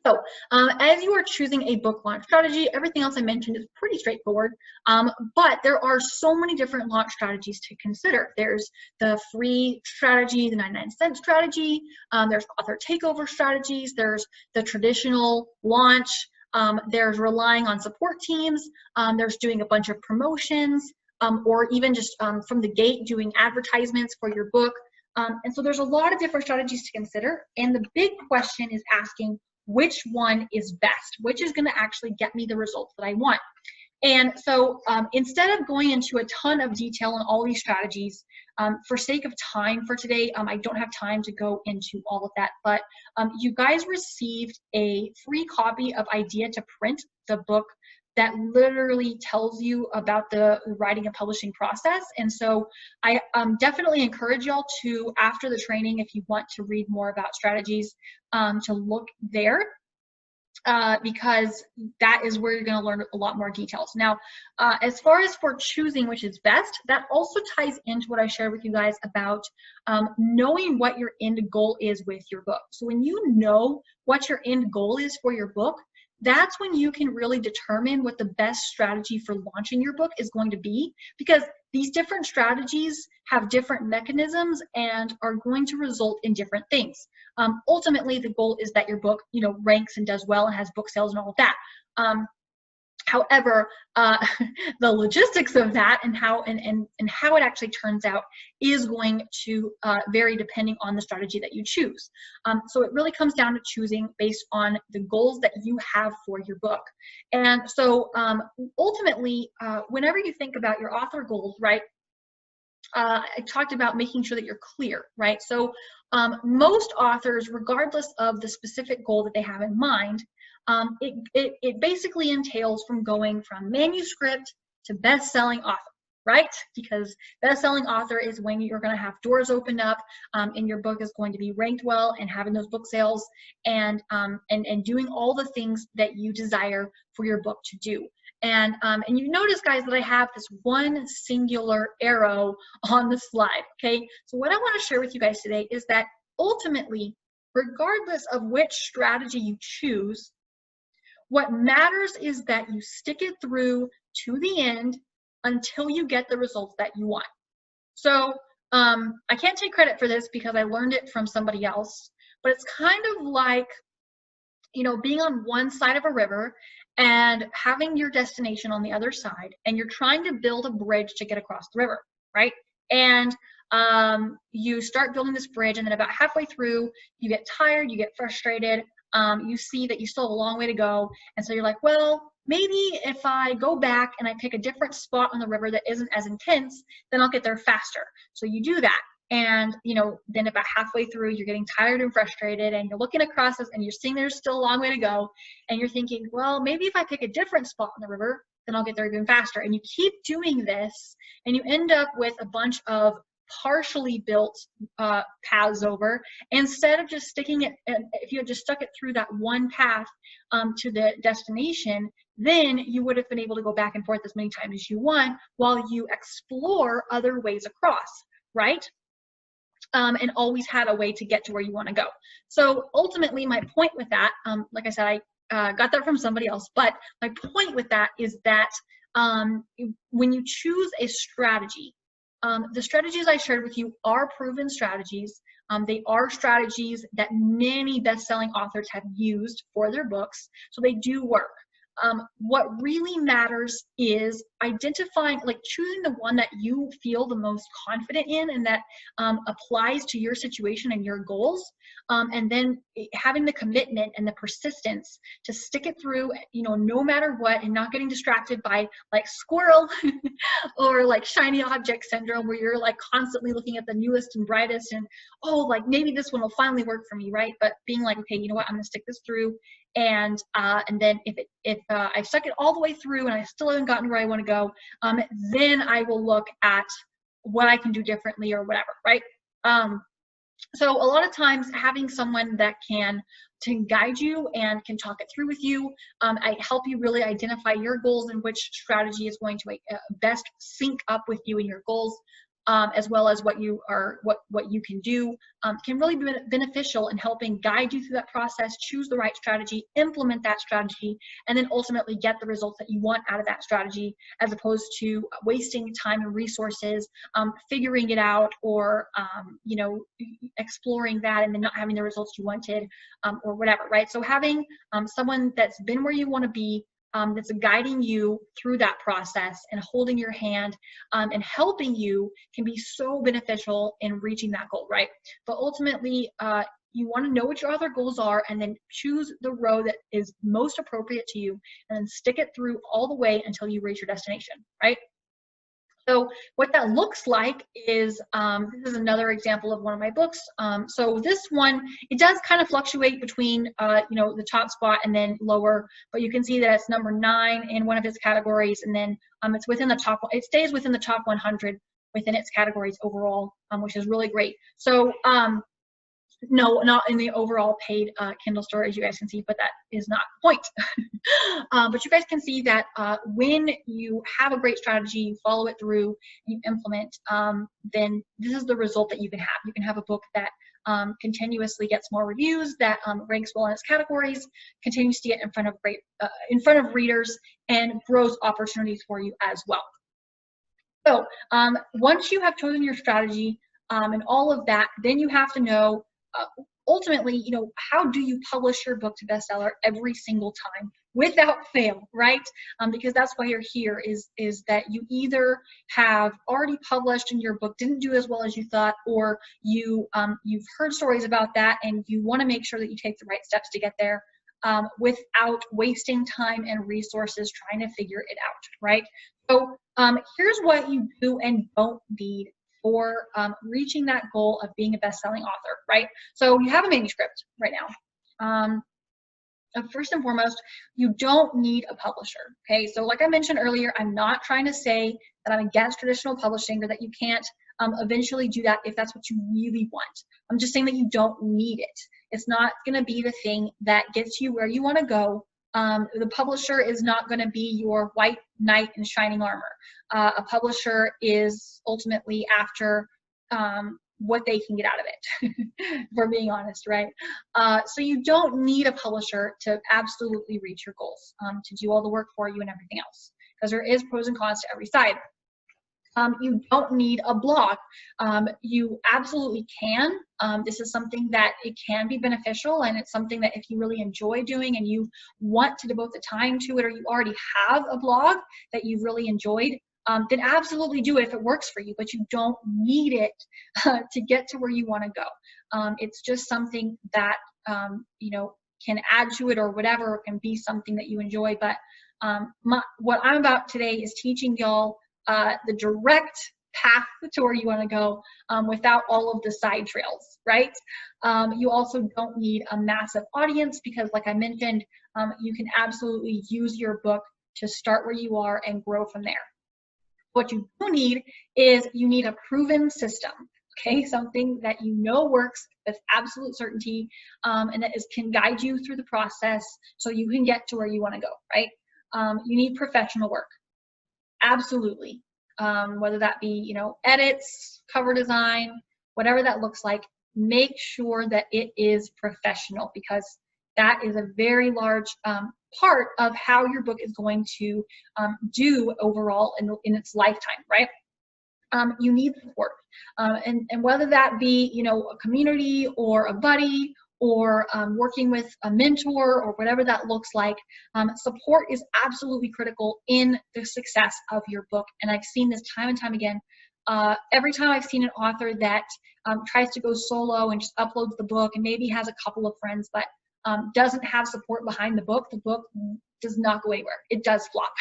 So as you are choosing a book launch strategy, everything else I mentioned is pretty straightforward, but there are so many different launch strategies to consider. There's the free strategy, the 99-cent strategy, there's author takeover strategies, there's the traditional launch, there's relying on support teams, there's doing a bunch of promotions, or even just from the gate doing advertisements for your book. And so there's a lot of different strategies to consider, and the big question is asking, which one is best? Which is going to actually get me the results that I want? And so instead of going into a ton of detail on all these strategies, for sake of time for today, I don't have time to go into all of that, but you guys received a free copy of Idea to Print, the book that literally tells you about the writing and publishing process. And so I definitely encourage y'all to, after the training, if you want to read more about strategies, to look there, because that is where you're going to learn a lot more details. Now, as far as for choosing which is best, that also ties into what I shared with you guys about knowing what your end goal is with your book. So when you know what your end goal is for your book, that's when you can really determine what the best strategy for launching your book is going to be, because these different strategies have different mechanisms and are going to result in different things. Ultimately, the goal is that your book, you know, ranks and does well and has book sales and all of that. However, the logistics of that and how it actually turns out is going to vary depending on the strategy that you choose. So it really comes down to choosing based on the goals that you have for your book. And so ultimately, whenever you think about your author goals, right, I talked about making sure that you're clear, right? So most authors, regardless of the specific goal that they have in mind, it basically entails from going from manuscript to best-selling author, right? Because best-selling author is when you're going to have doors opened up, and your book is going to be ranked well and having those book sales, and doing all the things that you desire for your book to do. And you notice, guys, that I have this one singular arrow on the slide, okay? So what I want to share with you guys today is that ultimately, regardless of which strategy you choose, what matters is that you stick it through to the end until you get the results that you want. So I can't take credit for this because I learned it from somebody else, but it's kind of like, you know, being on one side of a river and having your destination on the other side, and you're trying to build a bridge to get across the river, right? And you start building this bridge, and then about halfway through, you get tired, you get frustrated, you see that you still have a long way to go, and so you're like, well, maybe if I go back and I pick a different spot on the river that isn't as intense, then I'll get there faster. So you do that. And, you know, then about halfway through, you're getting tired and frustrated, and you're looking across this, and you're seeing there's still a long way to go, and you're thinking, well, maybe if I pick a different spot on the river, then I'll get there even faster. And you keep doing this, and you end up with a bunch of partially built paths over, instead of just sticking it, if you had just stuck it through that one path to the destination, then you would have been able to go back and forth as many times as you want while you explore other ways across, right? And always had a way to get to where you want to go. So ultimately, my point with that, like I said, I got that from somebody else, but my point with that is that when you choose a strategy, the strategies I shared with you are proven strategies. They are strategies that many best-selling authors have used for their books, so they do work. What really matters is identifying, like choosing the one that you feel the most confident in and that applies to your situation and your goals, and then having the commitment and the persistence to stick it through, you know, no matter what, and not getting distracted by like squirrel or like shiny object syndrome, where you're like constantly looking at the newest and brightest and, oh, like maybe this one will finally work for me, right? But being like, okay, you know what, I'm gonna stick this through, and then if I've stuck it all the way through and I still haven't gotten where I want to go, then I will look at what I can do differently or whatever, right? So a lot of times having someone that can guide you and can talk it through with you, I help you really identify your goals and which strategy is going to best sync up with you and your goals, as well as what you can do, can really be beneficial in helping guide you through that process, choose the right strategy, implement that strategy, and then ultimately get the results that you want out of that strategy, as opposed to wasting time and resources figuring it out, or you know, exploring that and then not having the results you wanted, or whatever, right? So having someone that's been where you want to be, that's guiding you through that process and holding your hand and helping you can be so beneficial in reaching that goal, right? But ultimately, you want to know what your other goals are and then choose the road that is most appropriate to you and then stick it through all the way until you reach your destination, right? So what that looks like is, this is another example of one of my books. So this one, it does kind of fluctuate between, you know, the top spot and then lower, but you can see that it's number 9 in one of its categories, and then it's within the top, it stays within the top 100 within its categories overall, which is really great. So no, not in the overall paid Kindle store, as you guys can see, but that is not the point. But you guys can see that when you have a great strategy, you follow it through, you implement, then this is the result that you can have. You can have a book that continuously gets more reviews, that ranks well in its categories, continues to get in front of readers, and grows opportunities for you as well. So once you have chosen your strategy and all of that, then you have to know, ultimately, you know, how do you publish your book to bestseller every single time without fail, right? Because that's why you're here, is that you either have already published and your book didn't do as well as you thought, or you've heard stories about that and you want to make sure that you take the right steps to get there, without wasting time and resources trying to figure it out, right? So here's what you do and don't need for reaching that goal of being a best-selling author, right? So you have a manuscript right now. First and foremost, you don't need a publisher, okay? So like I mentioned earlier, I'm not trying to say that I'm against traditional publishing or that you can't eventually do that if that's what you really want. I'm just saying that you don't need it. It's not gonna be the thing that gets you where you wanna go. The publisher is not gonna be your white knight in shining armor. A publisher is ultimately after what they can get out of it, if we're being honest, right? So you don't need a publisher to absolutely reach your goals, to do all the work for you and everything else, because there is pros and cons to every side. You don't need a blog. You absolutely can. This is something that it can be beneficial, and it's something that if you really enjoy doing and you want to devote the time to it, or you already have a blog that you've really enjoyed, then absolutely do it if it works for you, but you don't need it to get to where you want to go. It's just something that, you know, can add to it or whatever, or can be something that you enjoy. But what I'm about today is teaching y'all the direct path to where you want to go without all of the side trails, right? You also don't need a massive audience because, like I mentioned, you can absolutely use your book to start where you are and grow from there. What you do need is you need a proven system, okay? Something that you know works with absolute certainty, and that can guide you through the process so you can get to where you want to go, right? You need professional work, absolutely. Whether that be, you know, edits, cover design, whatever that looks like, make sure that it is professional, because that is a very large part of how your book is going to do overall in its lifetime, right? You need support, and whether that be, you know, a community or a buddy or working with a mentor or whatever that looks like, support is absolutely critical in the success of your book. And I've seen this time and time again. Every time I've seen an author that tries to go solo and just uploads the book and maybe has a couple of friends, but doesn't have support behind the book does not go anywhere. It does flop.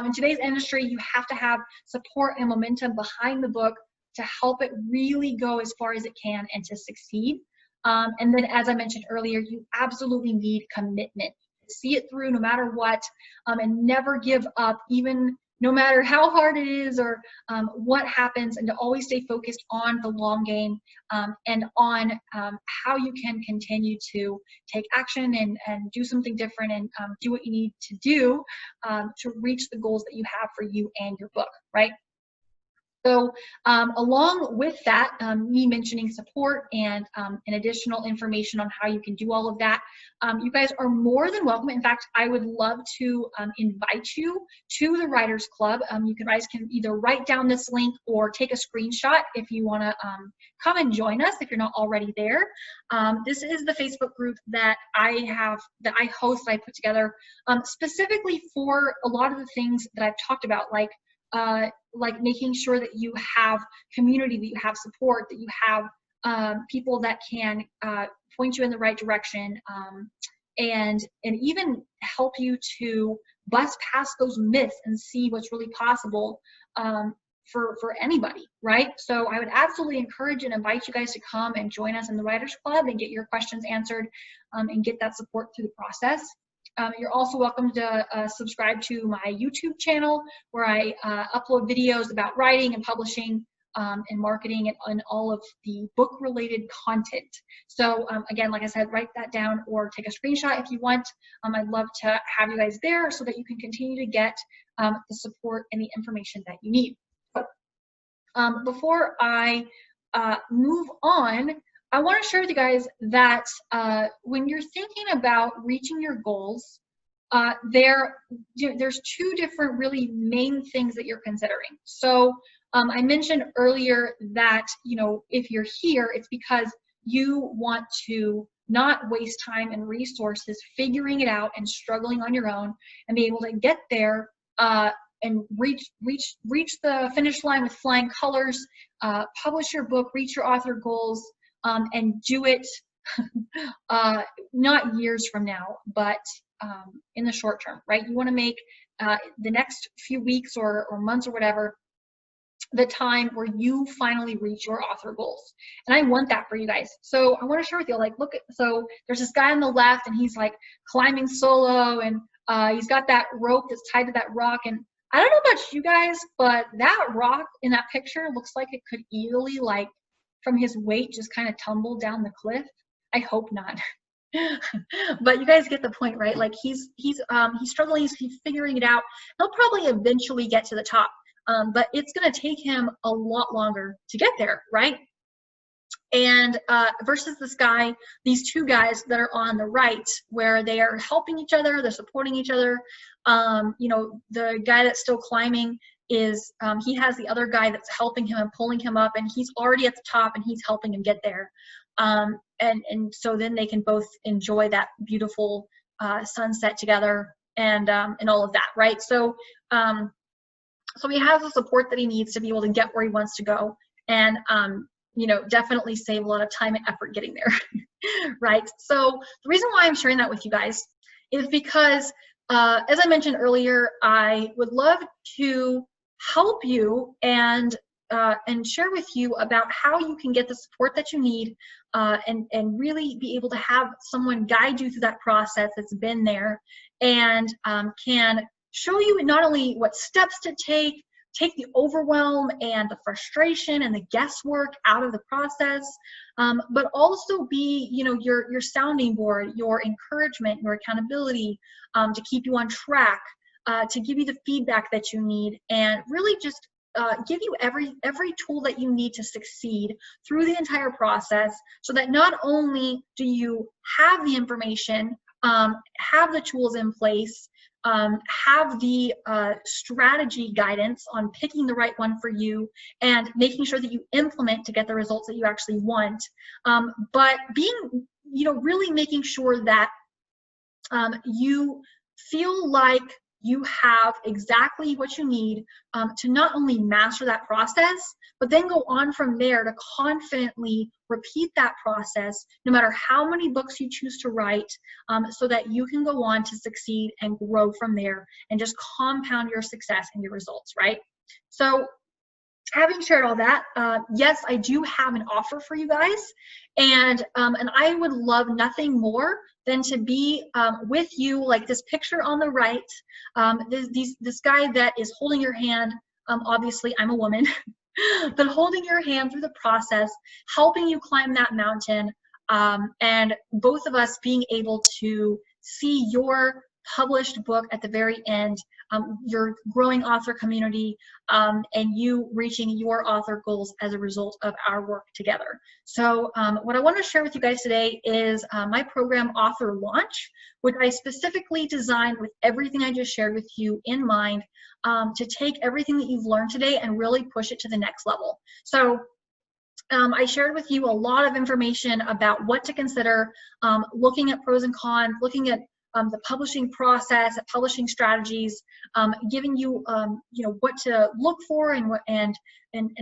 In today's industry, you have to have support and momentum behind the book to help it really go as far as it can and to succeed. And then, as I mentioned earlier, you absolutely need commitment. See it through no matter what, and never give up, even no matter how hard it is or what happens, and to always stay focused on the long game, and on how you can continue to take action and do something different and do what you need to do to reach the goals that you have for you and your book, right? So along with that, me mentioning support and additional information on how you can do all of that, you guys are more than welcome. In fact, I would love to invite you to the Writers Club. You guys can either write down this link or take a screenshot if you want to come and join us if you're not already there. This is the Facebook group that I host, that I put together specifically for a lot of the things that I've talked about, like making sure that you have community, that you have support, that you have people that can point you in the right direction, and even help you to bust past those myths and see what's really possible for anybody, right? So I would absolutely encourage and invite you guys to come and join us in the Writers Club and get your questions answered and get that support through the process. You're also welcome to subscribe to my YouTube channel, where I upload videos about writing and publishing and marketing and all of the book-related content. So again, like I said, write that down or take a screenshot if you want. I'd love to have you guys there so that you can continue to get the support and the information that you need. Before I move on, I want to share with you guys that when you're thinking about reaching your goals, there's two different really main things that you're considering. So I mentioned earlier that, you know, if you're here, it's because you want to not waste time and resources figuring it out and struggling on your own, and be able to get there and reach the finish line with flying colors, publish your book, reach your author goals, and do it not years from now, but in the short term, right? You want to make the next few weeks or months or whatever the time where you finally reach your author goals. And I want that for you guys. So I want to share with you, like, look at, so there's this guy on the left and he's like climbing solo, and he's got that rope that's tied to that rock. And I don't know about you guys, but that rock in that picture looks like it could easily, like, from his weight, just kind of tumble down the cliff. I hope not. But you guys get the point, right? Like, he's struggling, he's figuring it out. He'll probably eventually get to the top. But it's going to take him a lot longer to get there, right? And versus this guy, these two guys that are on the right, where they are helping each other, they're supporting each other. You know, the guy that's still climbing is, he has the other guy that's helping him and pulling him up, and he's already at the top and he's helping him get there. And so then they can both enjoy that beautiful sunset together, and all of that, right? So so he has the support that he needs to be able to get where he wants to go, and you know, definitely save a lot of time and effort getting there, right? So the reason why I'm sharing that with you guys is because, as I mentioned earlier, I would love to help you and share with you about how you can get the support that you need, and really be able to have someone guide you through that process that's been there, and can show you not only what steps to take the overwhelm and the frustration and the guesswork out of the process, but also be, you know, your sounding board, your encouragement, your accountability, to keep you on track, to give you the feedback that you need, and really just give you every tool that you need to succeed through the entire process, so that not only do you have the information, have the tools in place, have the strategy guidance on picking the right one for you and making sure that you implement to get the results that you actually want, but being, you know, really making sure that you feel like you have exactly what you need to not only master that process, but then go on from there to confidently repeat that process no matter how many books you choose to write, so that you can go on to succeed and grow from there and just compound your success and your results, right? So having shared all that, yes, I do have an offer for you guys, and I would love nothing more than to be with you, like this picture on the right, this guy that is holding your hand. Obviously, I'm a woman, but holding your hand through the process, helping you climb that mountain, and both of us being able to see your published book at the very end, your growing author community, and you reaching your author goals as a result of our work together. So what I want to share with you guys today is my program Author Launch, which I specifically designed with everything I just shared with you in mind, to take everything that you've learned today and really push it to the next level. So I shared with you a lot of information about what to consider, looking at pros and cons, looking at the publishing process, publishing strategies, giving you, you know, what to look for and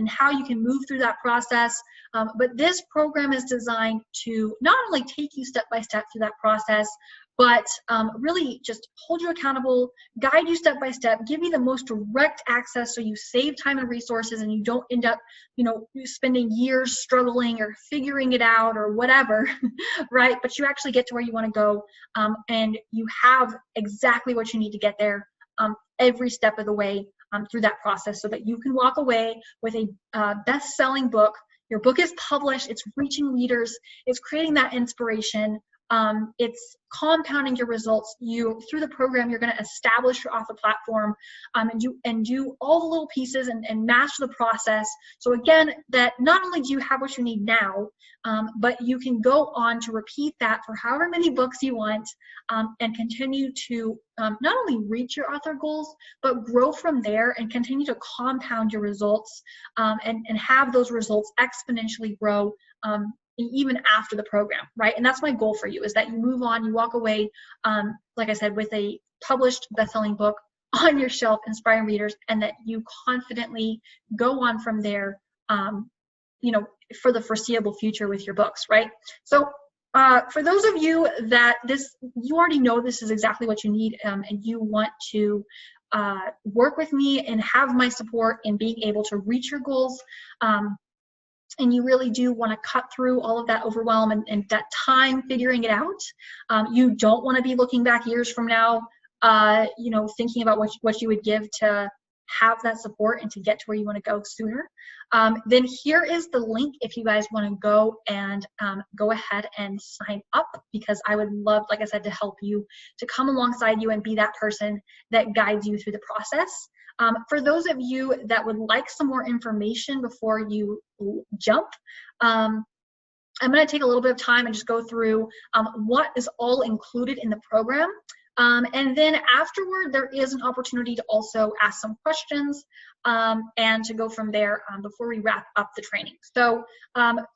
how you can move through that process. But this program is designed to not only take you step by step through that process, but really just hold you accountable, guide you step by step, give you the most direct access so you save time and resources and you don't end up, you know, spending years struggling or figuring it out or whatever, right? But you actually get to where you want to go, and you have exactly what you need to get there every step of the way through that process, so that you can walk away with a best-selling book. Your book is published, it's reaching readers, it's creating that inspiration, it's compounding your results. Through the program, you're going to establish your author platform, and do all the little pieces and master the process. So again, that not only do you have what you need now, but you can go on to repeat that for however many books you want, and continue to not only reach your author goals, but grow from there and continue to compound your results, and have those results exponentially grow even after the program, right? And that's my goal for you, is that you move on, you walk away, like I said, with a published best-selling book on your shelf, inspiring readers, and that you confidently go on from there, you know, for the foreseeable future with your books, right? So for those of you that you already know this is exactly what you need, and you want to work with me and have my support in being able to reach your goals. And you really do want to cut through all of that overwhelm and that time figuring it out. You don't want to be looking back years from now, you know, thinking about what you would give to have that support and to get to where you want to go sooner. Then here is the link if you guys want to go and go ahead and sign up, because I would love, like I said, to help you, to come alongside you and be that person that guides you through the process. For those of you that would like some more information before you jump, I'm going to take a little bit of time and just go through what is all included in the program. And then afterward, there is an opportunity to also ask some questions and to go from there before we wrap up the training. So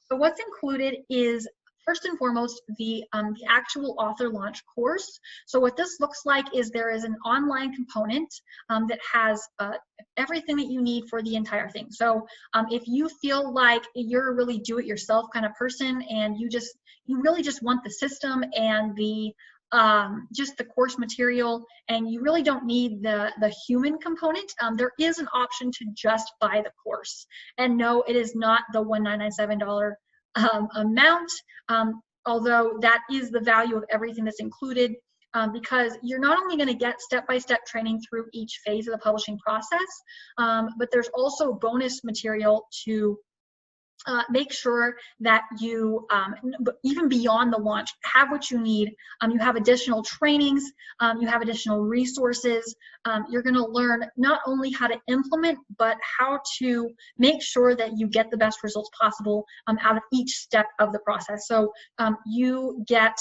what's included is, first and foremost, the actual author launch course. So what this looks like is there is an online component that has everything that you need for the entire thing. So if you feel like you're a really do-it-yourself kind of person and you really just want the system and the just the course material, and you really don't need the human component, there is an option to just buy the course. And no, it is not the $1,997 amount, although that is the value of everything that's included, because you're not only going to get step-by-step training through each phase of the publishing process, but there's also bonus material to make sure that you, even beyond the launch, have what you need. You have additional trainings, you have additional resources. You're going to learn not only how to implement, but how to make sure that you get the best results possible out of each step of the process. So you get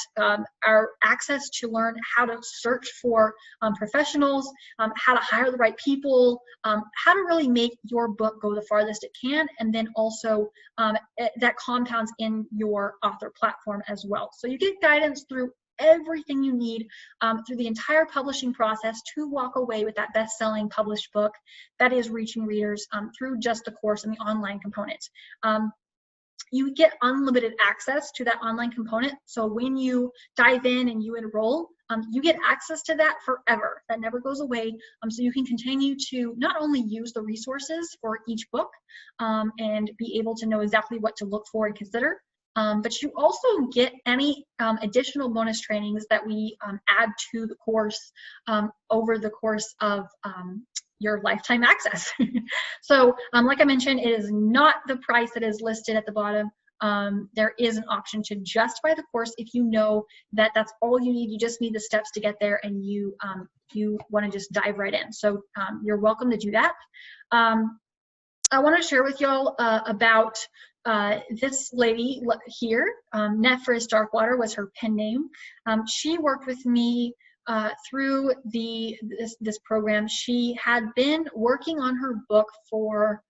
our access to learn how to search for professionals, how to hire the right people, how to really make your book go the farthest it can, and then also that compounds in your author platform as well. So you get guidance through everything you need through the entire publishing process to walk away with that best-selling published book that is reaching readers through just the course and the online component. You get unlimited access to that online component. So when you dive in and you enroll, you get access to that forever. That never goes away. So you can continue to not only use the resources for each book and be able to know exactly what to look for and consider, but you also get any additional bonus trainings that we add to the course over the course of your lifetime access. So like I mentioned, it is not the price that is listed at the bottom. There is an option to just buy the course if you know that that's all you need. You just need the steps to get there, and you want to just dive right in. So you're welcome to do that. I want to share with y'all about this lady here. Nephris Darkwater was her pen name. She worked with me through this program. She had been working on her book for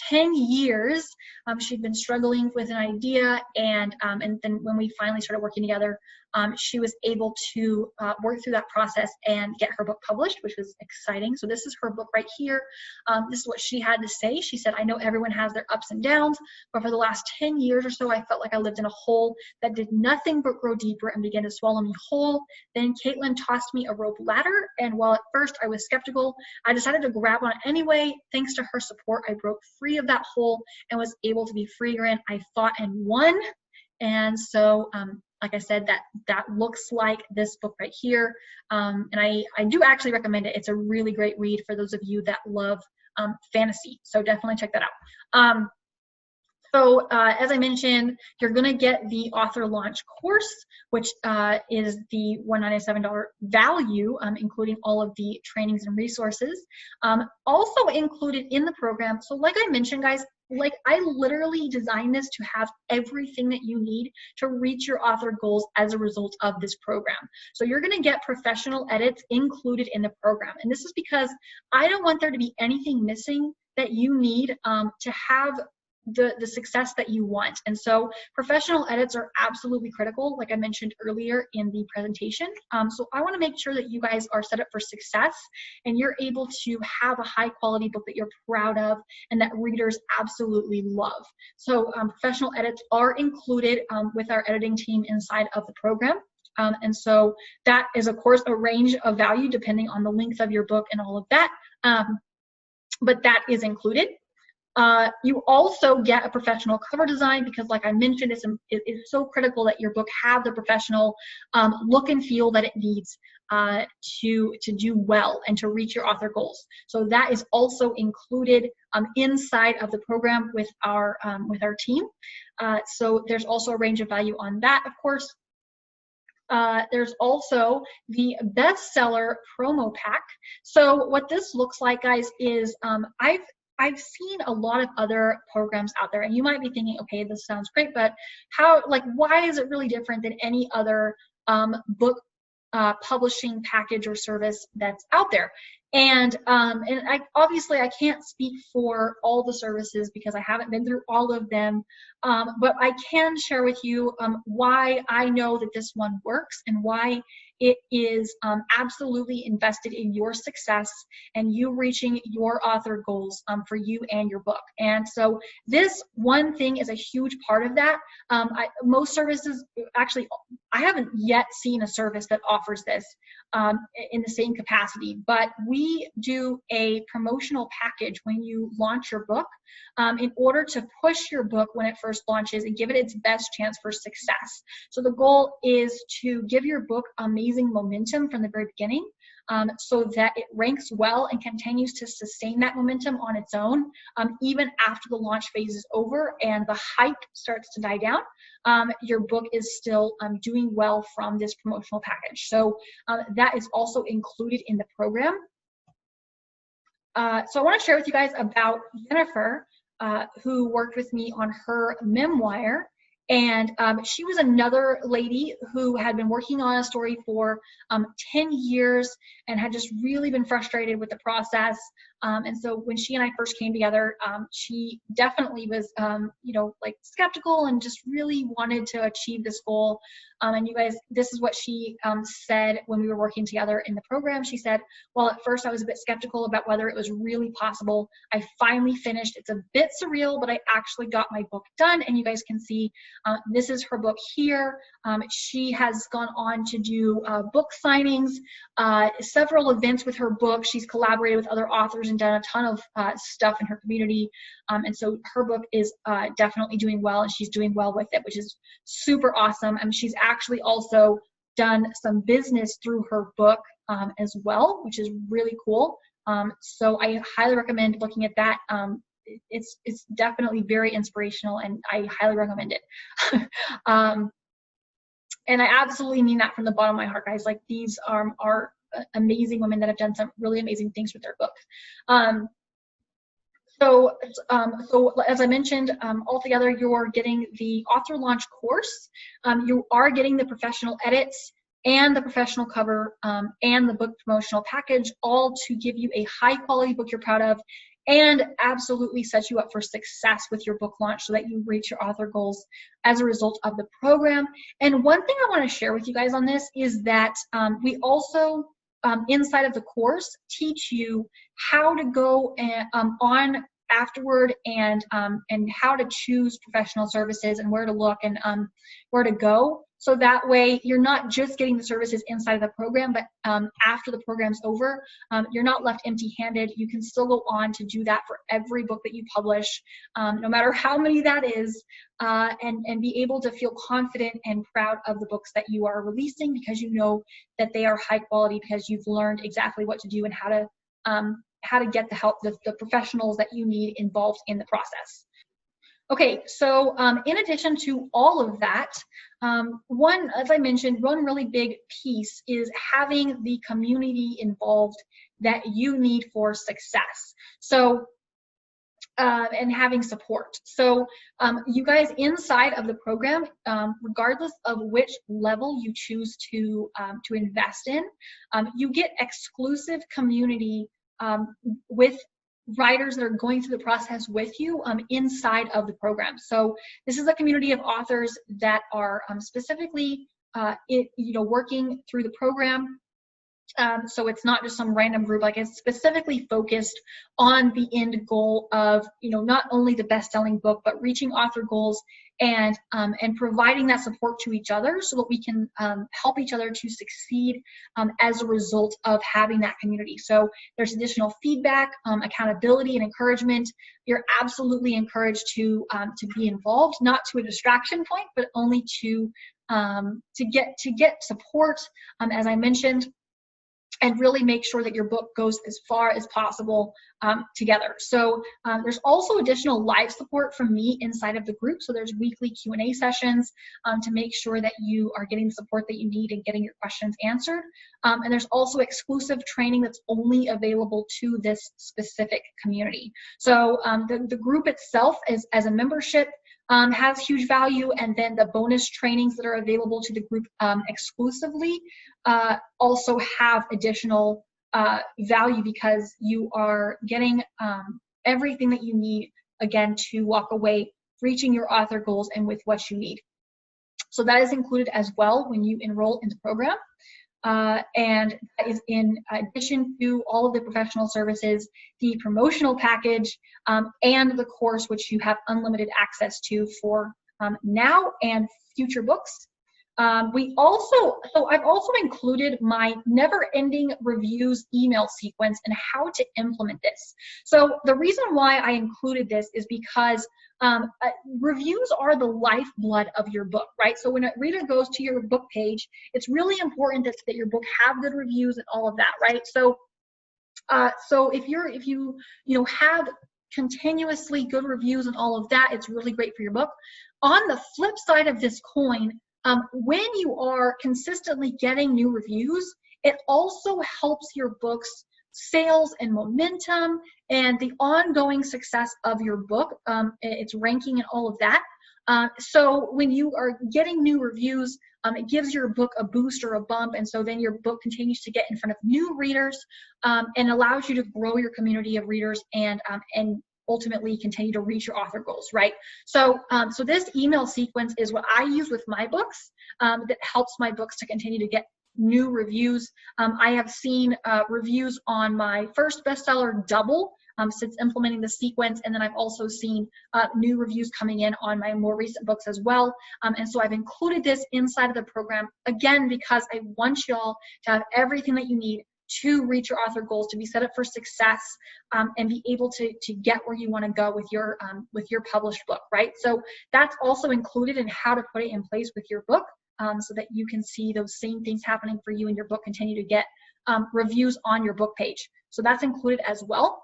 10 years. She'd been struggling with an idea, and then when we finally started working together, she was able to work through that process and get her book published, which was exciting. So this is her book right here. This is what she had to say. She said, "I know everyone has their ups and downs, but for the last 10 years or so, I felt like I lived in a hole that did nothing but grow deeper and began to swallow me whole. Then Caitlin tossed me a rope ladder, and while at first I was skeptical, I decided to grab on it anyway. Thanks to her support, I broke free of that hole and was able to be free again. I fought and won." And so, like I said, that looks like this book right here. And I do actually recommend it. It's a really great read for those of you that love fantasy. So definitely check that out. So as I mentioned, you're going to get the author launch course, which is the $197 value, including all of the trainings and resources. Also included in the program, so like I mentioned, guys, like I literally designed this to have everything that you need to reach your author goals as a result of this program. So you're going to get professional edits included in the program. And this is because I don't want there to be anything missing that you need to have the success that you want. And so professional edits are absolutely critical, like I mentioned earlier in the presentation. So I want to make sure that you guys are set up for success and you're able to have a high quality book that you're proud of and that readers absolutely love. So professional edits are included with our editing team inside of the program. And so that is, of course, a range of value depending on the length of your book and all of that. But that is included. You also get a professional cover design because, like I mentioned, it is so critical that your book have the professional look and feel that it needs to do well and to reach your author goals. So that is also included inside of the program with our team. So there's also a range of value on that, of course. There's also the bestseller promo pack. So what this looks like, guys, is I've seen a lot of other programs out there, and you might be thinking, okay, this sounds great, but why is it really different than any other book publishing package or service that's out there? And obviously I can't speak for all the services because I haven't been through all of them, but I can share with you why I know that this one works and why it is absolutely invested in your success and you reaching your author goals for you and your book. And so this one thing is a huge part of that. Most services, actually, I haven't yet seen a service that offers this in the same capacity, but we do a promotional package when you launch your book in order to push your book when it first launches and give it its best chance for success. So the goal is to give your book amazing momentum from the very beginning, so that it ranks well and continues to sustain that momentum on its own, even after the launch phase is over and the hype starts to die down. Your book is still doing well from this promotional package. So that is also included in the program. So I want to share with you guys about Jennifer, who worked with me on her memoir. And she was another lady who had been working on a story for 10 years and had just really been frustrated with the process. And so when she and I first came together, she definitely was, skeptical and just really wanted to achieve this goal. And you guys, this is what she said when we were working together in the program. She said, well, at first I was a bit skeptical about whether it was really possible. I finally finished. It's a bit surreal, but I actually got my book done. And you guys can see this is her book here. She has gone on to do book signings, several events with her book. She's collaborated with other authors and done a ton of stuff in her community. And so her book is definitely doing well, and she's doing well with it, which is super awesome. She's actually also done some business through her book as well, which is really cool. So I highly recommend looking at that. It's definitely very inspirational, and I highly recommend it. And I absolutely mean that from the bottom of my heart, guys. Like, these are amazing women that have done some really amazing things with their books. So as I mentioned, altogether, you're getting the author launch course. You are getting the professional edits and the professional cover and the book promotional package, all to give you a high quality book you're proud of and absolutely set you up for success with your book launch so that you reach your author goals as a result of the program. And one thing I want to share with you guys on this is that we also, inside of the course, teach you how to go on afterward and how to choose professional services and where to look and where to go. So that way you're not just getting the services inside of the program, but after the program's over, you're not left empty-handed. You can still go on to do that for every book that you publish, no matter how many that is, and be able to feel confident and proud of the books that you are releasing because you know that they are high quality, because you've learned exactly what to do and how to get the help, the professionals that you need involved in the process. Okay, so in addition to all of that, as I mentioned, one really big piece is having the community involved that you need for success. So, and having support. So you guys inside of the program, regardless of which level you choose to invest in, you get exclusive community with writers that are going through the process with you inside of the program. So this is a community of authors that are specifically working through the program So it's not just some random group, like it's specifically focused on the end goal of, not only the best-selling book, but reaching author goals and providing that support to each other so that we can help each other to succeed as a result of having that community. So there's additional feedback, accountability, and encouragement. You're absolutely encouraged to be involved, not to a distraction point, but only to get support, as I mentioned, and really make sure that your book goes as far as possible together. So there's also additional live support from me inside of the group. So there's weekly Q&A sessions to make sure that you are getting the support that you need and getting your questions answered. And there's also exclusive training that's only available to this specific community. So the group itself as a membership has huge value, and then the bonus trainings that are available to the group exclusively also have additional value, because you are getting everything that you need, again, to walk away reaching your author goals and with what you need. So that is included as well when you enroll in the program. And that is in addition to all of the professional services, the promotional package, and the course, which you have unlimited access to for now and future books. I've also included my never-ending reviews email sequence and how to implement this. So the reason why I included this is because reviews are the lifeblood of your book, right? So when a reader goes to your book page, it's really important that your book have good reviews and all of that, right? So if you have continuously good reviews and all of that, it's really great for your book. On the flip side of this coin, when you are consistently getting new reviews, it also helps your book's sales and momentum and the ongoing success of your book, its ranking and all of that. So when you are getting new reviews, it gives your book a boost or a bump, and so then your book continues to get in front of new readers and allows you to grow your community of readers and ultimately continue to reach your author goals, right? So, so this email sequence is what I use with my books that helps my books to continue to get new reviews. I have seen reviews on my first bestseller double since implementing the sequence, and then I've also seen new reviews coming in on my more recent books as well. And so I've included this inside of the program, again, because I want y'all to have everything that you need to reach your author goals, to be set up for success, and be able to get where you want to go with your published book, right? So that's also included in how to put it in place with your book, so that you can see those same things happening for you in your book, continue to get reviews on your book page. So that's included as well.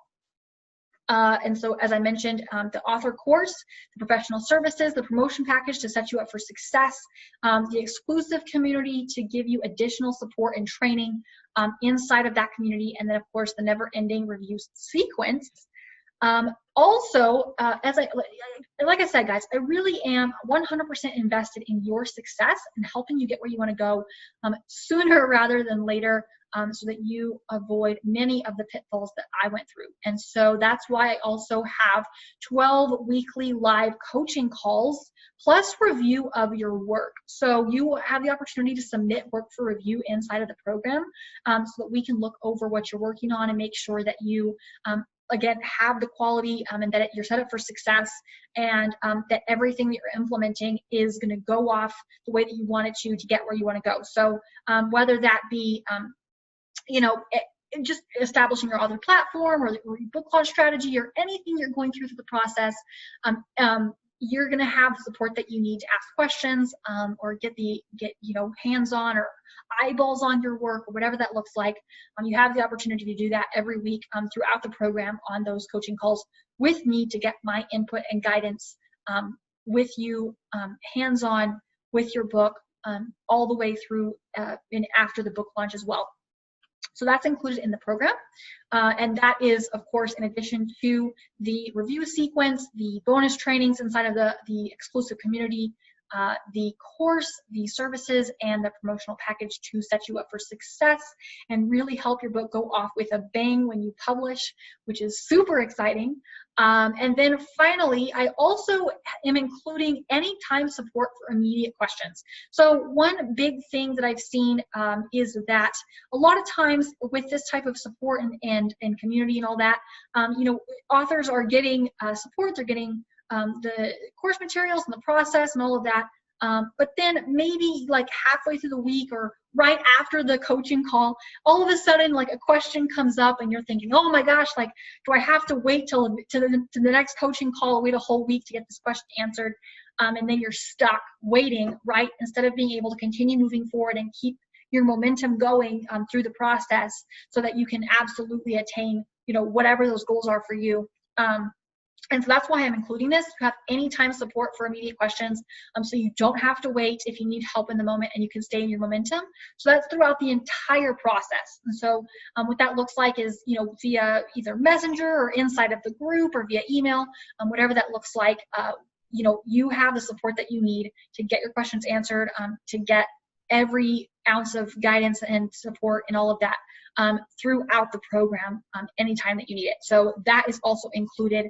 And so, as I mentioned, the author course, the professional services, the promotion package to set you up for success, the exclusive community to give you additional support and training inside of that community, and then, of course, the never-ending reviews sequence. Also, like I said, guys, I really am 100% invested in your success and helping you get where you want to go sooner rather than later, so that you avoid many of the pitfalls that I went through. And so that's why I also have 12 weekly live coaching calls plus review of your work. So you will have the opportunity to submit work for review inside of the program, so that we can look over what you're working on and make sure that you again, have the quality and that you're set up for success, and that everything that you're implementing is going to go off the way that you want it to get where you want to go. So whether that be, just establishing your other platform or your book launch strategy or anything you're going through the process, you're going to have the support that you need to ask questions or get hands-on or eyeballs on your work or whatever that looks like. You have the opportunity to do that every week throughout the program on those coaching calls with me to get my input and guidance with you, hands-on with your book, all the way through and after the book launch as well. So that's included in the program. And that is, of course, in addition to the review sequence, the bonus trainings inside of the exclusive community, the course, the services, and the promotional package to set you up for success and really help your book go off with a bang when you publish, which is super exciting. And then finally, I also am including anytime support for immediate questions. So one big thing that I've seen is that a lot of times with this type of support and community and all that, you know, authors are getting support, they're getting the course materials and the process and all of that. But then maybe like halfway through the week or right after the coaching call, all of a sudden like a question comes up and you're thinking, oh my gosh, like, do I have to wait till to the next coaching call, wait a whole week to get this question answered? And then you're stuck waiting, right? Instead of being able to continue moving forward and keep your momentum going through the process so that you can absolutely attain, you know, whatever those goals are for you. And so that's why I'm including this. You have anytime support for immediate questions, so you don't have to wait if you need help in the moment and you can stay in your momentum. So that's throughout the entire process. And so what that looks like is, you know, via either Messenger or inside of the group or via email, whatever that looks like, you know, you have the support that you need to get your questions answered, to get every ounce of guidance and support and all of that throughout the program anytime that you need it. So that is also included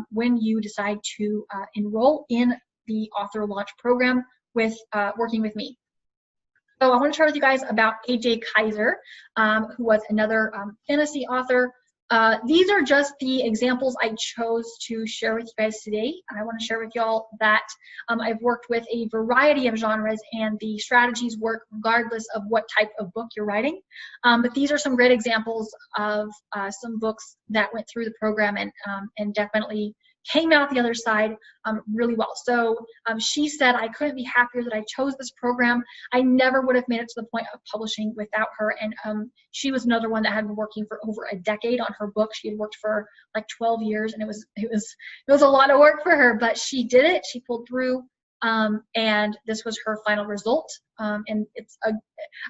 when you decide to enroll in the author launch program with working with me. So I want to share with you guys about AJ Kaiser, who was another fantasy author. These are just the examples I chose to share with you guys today. I want to share with y'all that I've worked with a variety of genres and the strategies work regardless of what type of book you're writing. But these are some great examples of some books that went through the program and definitely came out the other side really well. So she said, I couldn't be happier that I chose this program. I never would have made it to the point of publishing without her. And she was another one that had been working for over a decade on her book. She had worked for like 12 years and it was a lot of work for her, but she did it. She pulled through. And this was her final result. And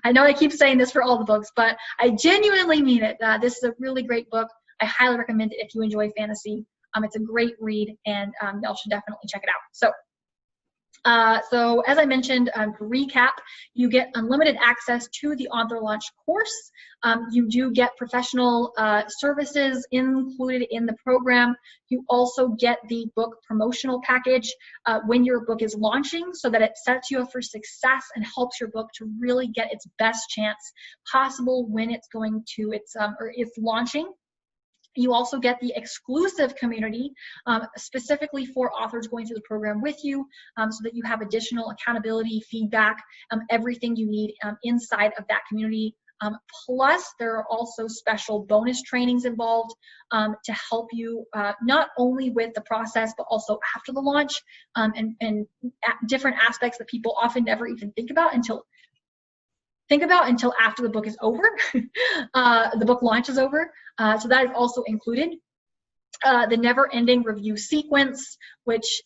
I know I keep saying this for all the books, but I genuinely mean it. This is a really great book. I highly recommend it if you enjoy fantasy. It's a great read, and y'all should definitely check it out. So as I mentioned, to recap, you get unlimited access to the author launch course. You do get professional services included in the program. You also get the book promotional package when your book is launching so that it sets you up for success and helps your book to really get its best chance possible when it's going to it's launching. You also get the exclusive community specifically for authors going through the program with you so that you have additional accountability, feedback, everything you need inside of that community. Plus, there are also special bonus trainings involved to help you not only with the process, but also after the launch and different aspects that people often never even think about until after the book is over, the book launch is over. So that is also included. The never-ending review sequence, which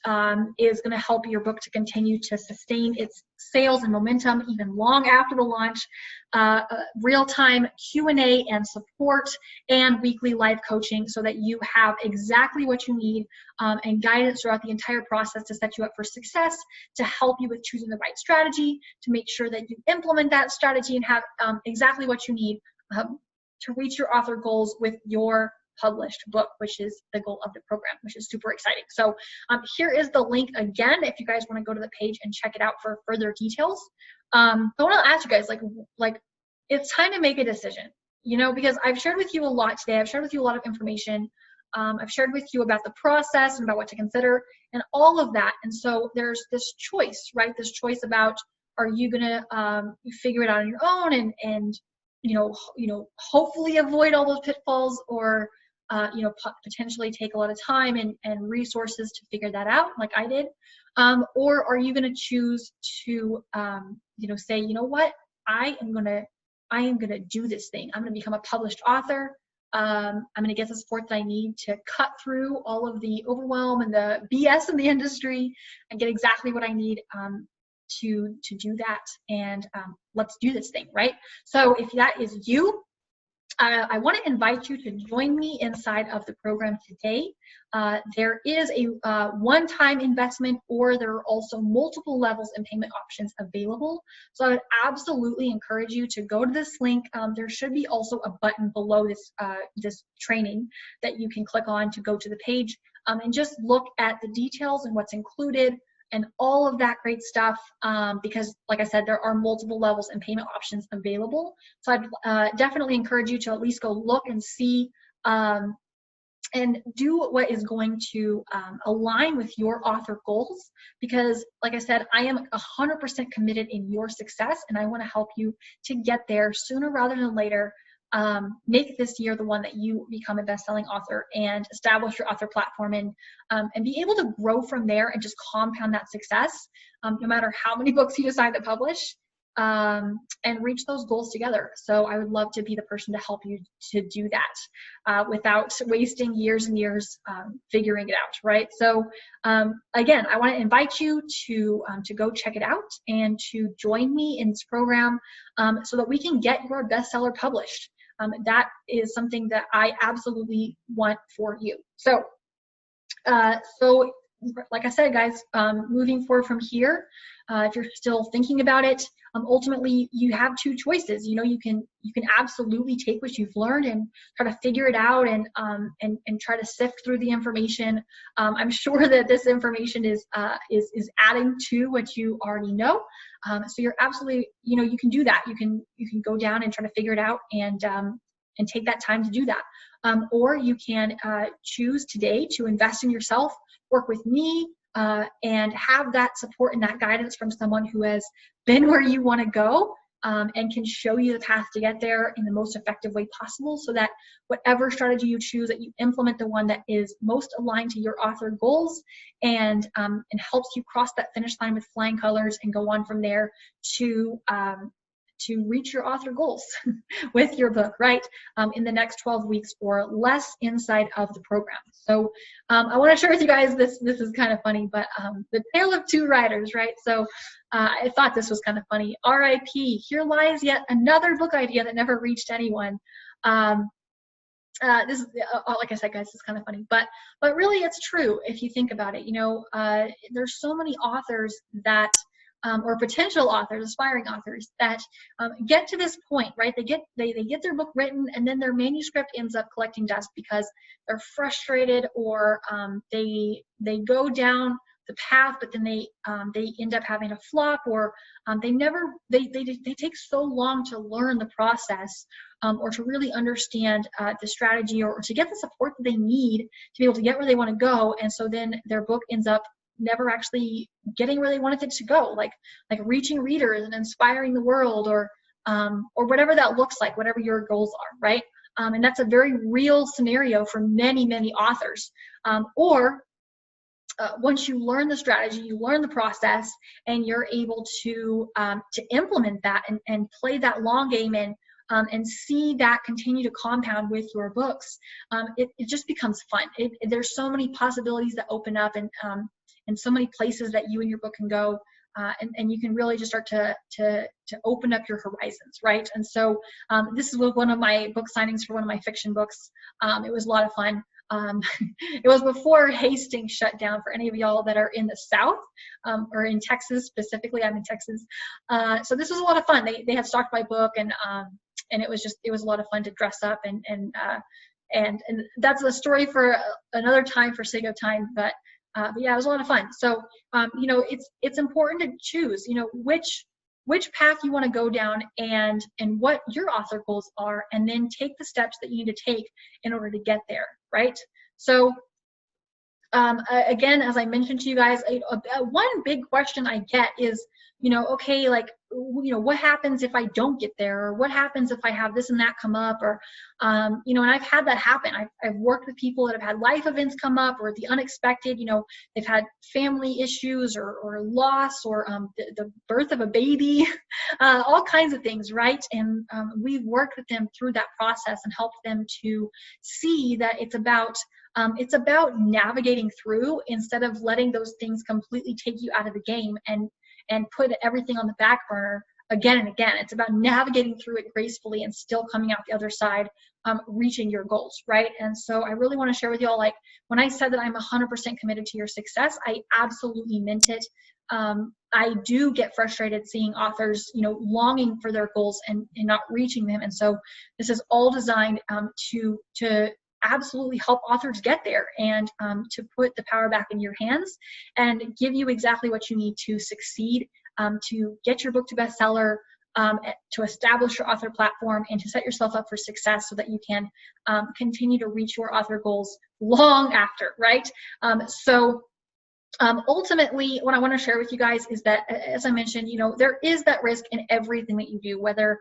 is going to help your book to continue to sustain its sales and momentum even long after the launch. Real-time Q&A and support, and weekly live coaching so that you have exactly what you need and guidance throughout the entire process to set you up for success, to help you with choosing the right strategy, to make sure that you implement that strategy and have exactly what you need to reach your author goals with your published book, which is the goal of the program, which is super exciting. So here is the link again if you guys want to go to the page and check it out for further details. I want to ask you guys, like it's time to make a decision, you know, because I've shared with you a lot today. I've shared with you a lot of information. I've shared with you about the process and about what to consider and all of that. And so there's this choice, right? This choice about, are you gonna figure it out on your own and you know, hopefully avoid all those pitfalls, or you know, potentially take a lot of time and resources to figure that out, like I did, or are you going to choose to, you know, say, you know what, I am gonna do this thing. I'm gonna become a published author. I'm gonna get the support that I need to cut through all of the overwhelm and the BS in the industry and get exactly what I need to do that. And let's do this thing, right? So if that is you, I want to invite you to join me inside of the program today. There is a one-time investment, or there are also multiple levels and payment options available. So I would absolutely encourage you to go to this link. There should be also a button below this training that you can click on to go to the page and just look at the details and what's included and all of that great stuff, because like I said, there are multiple levels and payment options available. So I'd definitely encourage you to at least go look and see and do what is going to align with your author goals, because like I said, I am 100% committed in your success, and I want to help you to get there sooner rather than later. Make this year the one that you become a best-selling author and establish your author platform, and be able to grow from there and just compound that success, no matter how many books you decide to publish, and reach those goals together. So I would love to be the person to help you to do that without wasting years and years figuring it out, right? So again, I want to invite you to go check it out and to join me in this program so that we can get your bestseller published. That is something that I absolutely want for you. So, like I said, guys, moving forward from here, if you're still thinking about it, ultimately you have two choices. You know, you can absolutely take what you've learned and try to figure it out and try to sift through the information. I'm sure that this information is adding to what you already know. So you're absolutely, you know, you can do that. You can go down and try to figure it out and take that time to do that. Or you can choose today to invest in yourself, work with me, and have that support and that guidance from someone who has been where you want to go, and can show you the path to get there in the most effective way possible, so that whatever strategy you choose, that you implement the one that is most aligned to your author goals and helps you cross that finish line with flying colors and go on from there to reach your author goals with your book, right, in the next 12 weeks or less inside of the program. So I want to share with you guys, this is kind of funny, but the tale of two writers, right? So I thought this was kind of funny. R.I.P. Here lies yet another book idea that never reached anyone. This is, like I said, guys, it's kind of funny, but really it's true if you think about it. You know, there's so many authors that or potential authors, aspiring authors, that get to this point, right? They get their book written, and then their manuscript ends up collecting dust because they're frustrated, or they go down the path, but then they end up having a flop, or they take so long to learn the process, or to really understand the strategy, or to get the support that they need to be able to get where they want to go, and so then their book ends up never actually getting where they wanted it to go, like reaching readers and inspiring the world, or whatever that looks like, whatever your goals are, right? And that's a very real scenario for many authors. Or once you learn the strategy, you learn the process, and you're able to implement that and play that long game and see that continue to compound with your books, it just becomes fun. There's so many possibilities that open up, and so many places that you and your book can go, and you can really just start to open up your horizons, right? And so this is one of my book signings for one of my fiction books. It was a lot of fun. It was before Hastings shut down, for any of y'all that are in the South, or in Texas specifically. I'm in Texas. So this was a lot of fun. They had stocked my book, and it was a lot of fun to dress up, and that's a story for another time for sake of time, but yeah, it was a lot of fun. So, you know, it's important to choose, you know, which path you want to go down, and what your author goals are, and then take the steps that you need to take in order to get there, right? So, again, as I mentioned to you guys, one big question I get is, you know, okay, like, you know, what happens if I don't get there, or what happens if I have this and that come up, or, you know, and I've had that happen. I've worked with people that have had life events come up, or the unexpected, you know, they've had family issues, or loss, or the birth of a baby, all kinds of things, right? And we've worked with them through that process and helped them to see that it's about navigating through, instead of letting those things completely take you out of the game and put everything on the back burner, again and again. It's about navigating through it gracefully and still coming out the other side, reaching your goals, right? And so I really want to share with y'all, like, when I said that I'm 100% committed to your success, I absolutely meant it. I do get frustrated seeing authors, longing for their goals and not reaching them. And so this is all designed to absolutely help authors get there, and to put the power back in your hands and give you exactly what you need to succeed, to get your book to bestseller, to establish your author platform, and to set yourself up for success so that you can continue to reach your author goals long after, right? Ultimately, what I want to share with you guys is that, as I mentioned, there is that risk in everything that you do, whether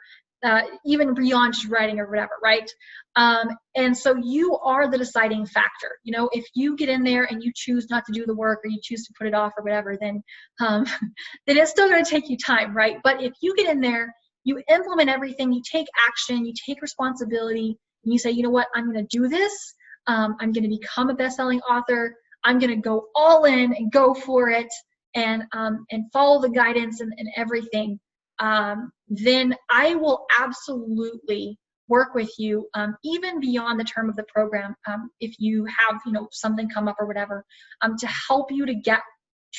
even beyond just writing or whatever, right? And so you are the deciding factor. If you get in there and you choose not to do the work, or you choose to put it off or whatever, then then it's still going to take you time, right? But if you get in there, you implement everything, you take action, you take responsibility, and you say, you know what, I'm going to do this. I'm going to become a best-selling author. I'm going to go all in and go for it, and follow the guidance and everything. Then I will absolutely work with you, even beyond the term of the program, if you have something come up or whatever, to help you to get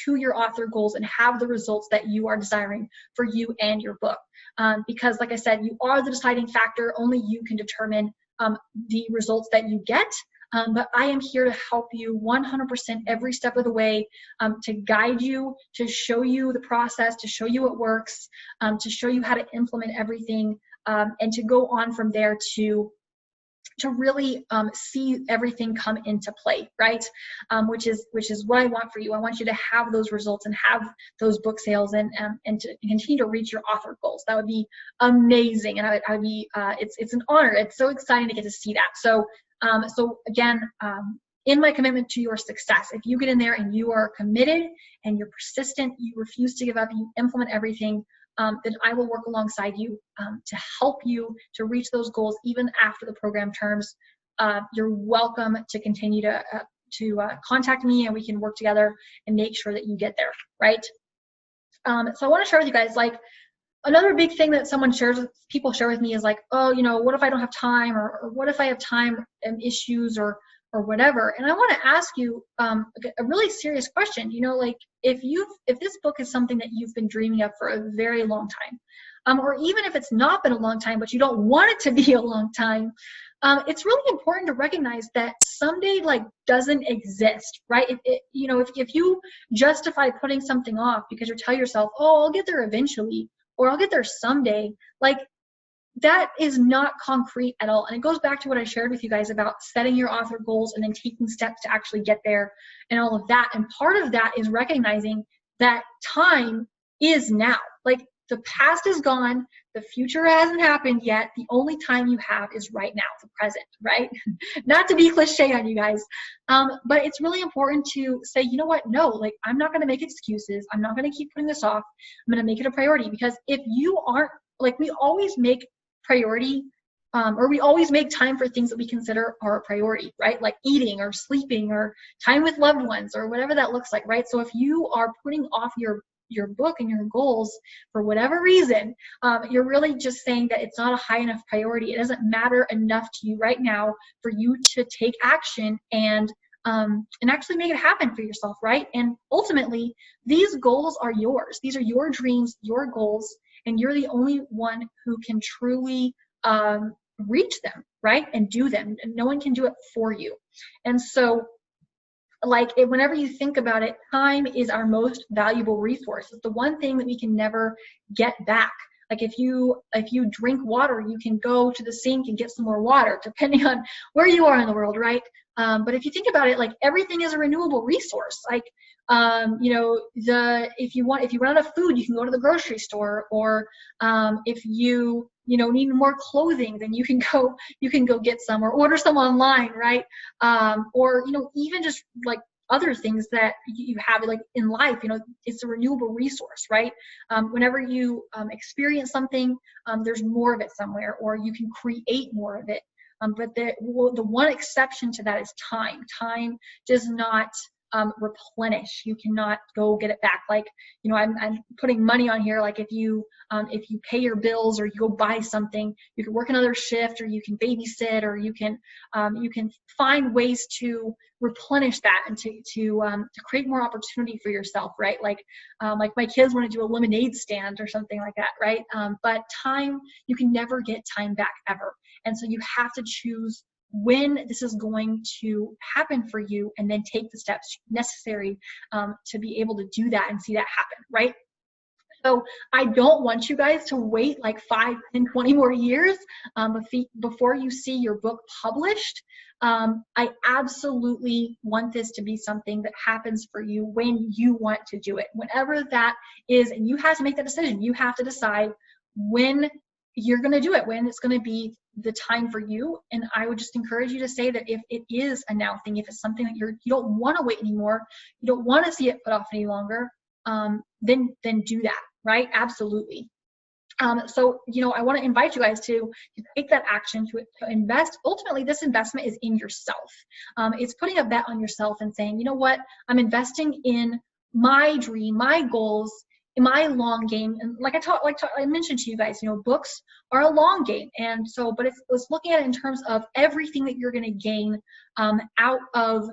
to your author goals and have the results that you are desiring for you and your book. Because, like I said, you are the deciding factor. Only you can determine the results that you get. But I am here to help you 100% every step of the way, to guide you, to show you the process, to show you what works, to show you how to implement everything, and to go on from there to really see everything come into play, right? Which is what I want for you. I want you to have those results and have those book sales, and to continue to reach your author goals. That would be amazing, and I would be it's an honor. It's so exciting to get to see that. So again, in my commitment to your success, if you get in there and you are committed and you're persistent, you refuse to give up, you implement everything, then I will work alongside you to help you to reach those goals even after the program terms. You're welcome to continue to contact me, and we can work together and make sure that you get there, right? So I want to share with you guys, like, another big thing that people share with me is like, oh, what if I don't have time, or what if I have time issues or whatever? And I want to ask you a really serious question. Like, if this book is something that you've been dreaming of for a very long time, or even if it's not been a long time, but you don't want it to be a long time, it's really important to recognize that someday doesn't exist, right? If you justify putting something off because you tell yourself, oh, I'll get there eventually, or I'll get there someday, that is not concrete at all. And it goes back to what I shared with you guys about setting your author goals and then taking steps to actually get there and all of that. And part of that is recognizing that time is now. Like, the past is gone. The future hasn't happened yet. The only time you have is right now, the present, right? Not to be cliche on you guys, but it's really important to say, you know what? No, I'm not going to make excuses. I'm not going to keep putting this off. I'm going to make it a priority, because if you aren't, we always make priority, or we always make time for things that we consider are a priority, right? Like eating or sleeping or time with loved ones or whatever that looks like, right? So if you are putting off your book and your goals for whatever reason, you're really just saying that it's not a high enough priority. It doesn't matter enough to you right now for you to take action and actually make it happen for yourself, right? And ultimately, these goals are yours. These are your dreams, your goals, and you're the only one who can truly reach them, right? And do them. And no one can do it for you. And so, whenever you think about it, time is our most valuable resource. It's the one thing that we can never get back. If you drink water, you can go to the sink and get some more water, depending on where you are in the world, right? But if you think about it, everything is a renewable resource. If you run out of food, you can go to the grocery store, or if you need more clothing, then you can go get some, or order some online, right? Or even just other things that you have in life, it's a renewable resource, right? Whenever you experience something, there's more of it somewhere, or you can create more of it. But the one exception to that is time. Time does not replenish. You cannot go get it back. Like, you know, I'm putting money on here. Like if you pay your bills or you go buy something, you can work another shift, or you can babysit, or you can find ways to replenish that and to create more opportunity for yourself, right? Like my kids want to do a lemonade stand or something like that, right? But time, you can never get time back ever. And so you have to choose when this is going to happen for you, and then take the steps necessary to be able to do that and see that happen, right? So I don't want you guys to wait like 5, 10, 20 more years before you see your book published. I absolutely want this to be something that happens for you when you want to do it, whenever that is, and you have to make that decision. You have to decide when you're going to do it, when it's going to be the time for you. And I would just encourage you to say that if it is a now thing, if it's something that you don't want to wait anymore, you don't want to see it put off any longer, then do that, right? Absolutely. So, you know, I want to invite you guys to take that action, to invest. Ultimately, this investment is in yourself. It's putting a bet on yourself and saying, you know what, I'm investing in my dream, my goals, in my long game. And like I mentioned to you guys, you know, books are a long game. And so, but it's looking at it in terms of everything that you're going to gain out of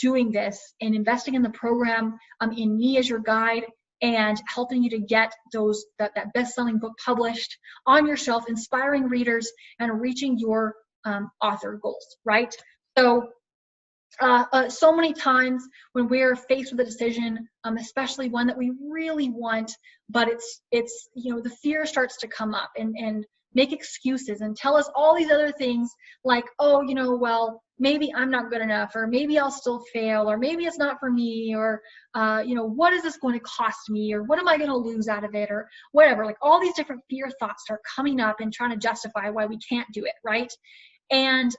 doing this, and investing in the program, in me as your guide, and helping you to get that best-selling book published on your shelf, inspiring readers, and reaching your author goals, right? So so many times when we're faced with a decision, especially one that we really want, but it's you know, the fear starts to come up and make excuses and tell us all these other things like, oh, you know, well, maybe I'm not good enough, or maybe I'll still fail, or maybe it's not for me, or you know, what is this going to cost me, or what am I going to lose out of it, or whatever. Like all these different fear thoughts start coming up and trying to justify why we can't do it, right? And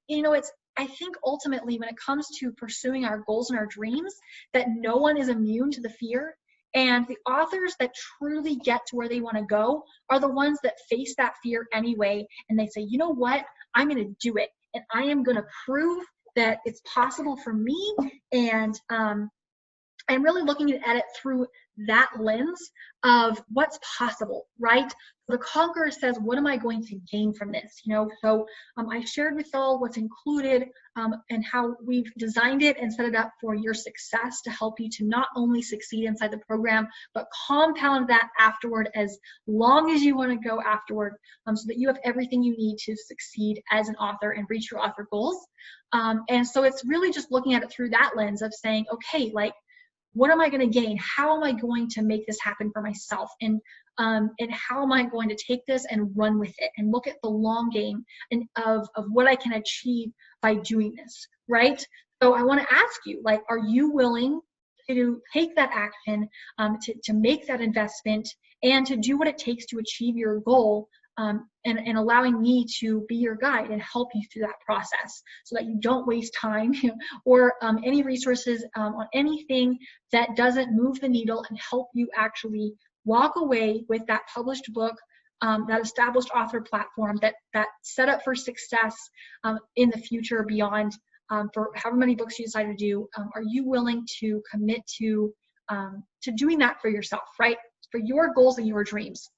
you know, I think ultimately when it comes to pursuing our goals and our dreams, that no one is immune to the fear. And the authors that truly get to where they want to go are the ones that face that fear anyway. And they say, you know what, I'm going to do it. And I am going to prove that it's possible for me. And I'm really looking at it through that lens of what's possible, right? The conqueror says, what am I going to gain from this? You know, so I shared with y'all what's included and how we've designed it and set it up for your success, to help you to not only succeed inside the program, but compound that afterward as long as you want to go afterward, so that you have everything you need to succeed as an author and reach your author goals. And so it's really just looking at it through that lens of saying, okay, like, what am I going to gain? How am I going to make this happen for myself? And how am I going to take this and run with it and look at the long game and of what I can achieve by doing this, right? So I want to ask you, like, are you willing to take that action, to make that investment, and to do what it takes to achieve your goal, and allowing me to be your guide and help you through that process, so that you don't waste time or any resources on anything that doesn't move the needle, and help you actually walk away with that published book, that established author platform, that set up for success in the future beyond, for however many books you decide to do. Are you willing to commit to doing that for yourself, right? For your goals and your dreams.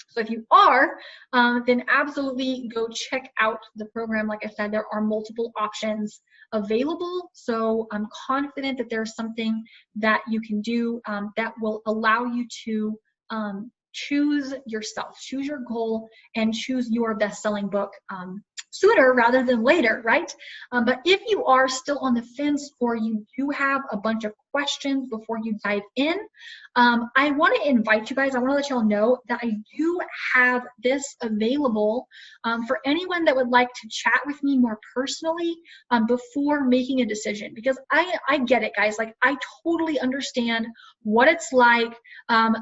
So if you are, then absolutely go check out the program. Like I said, there are multiple options available. So I'm confident that there's something that you can do that will allow you to choose yourself, choose your goal, and choose your best-selling book sooner rather than later, right? But if you are still on the fence, or you do have a bunch of questions before you dive in, I want to invite you guys, I want to let y'all know that I do have this available for anyone that would like to chat with me more personally before making a decision. Because I get it, guys. Like, I totally understand what it's like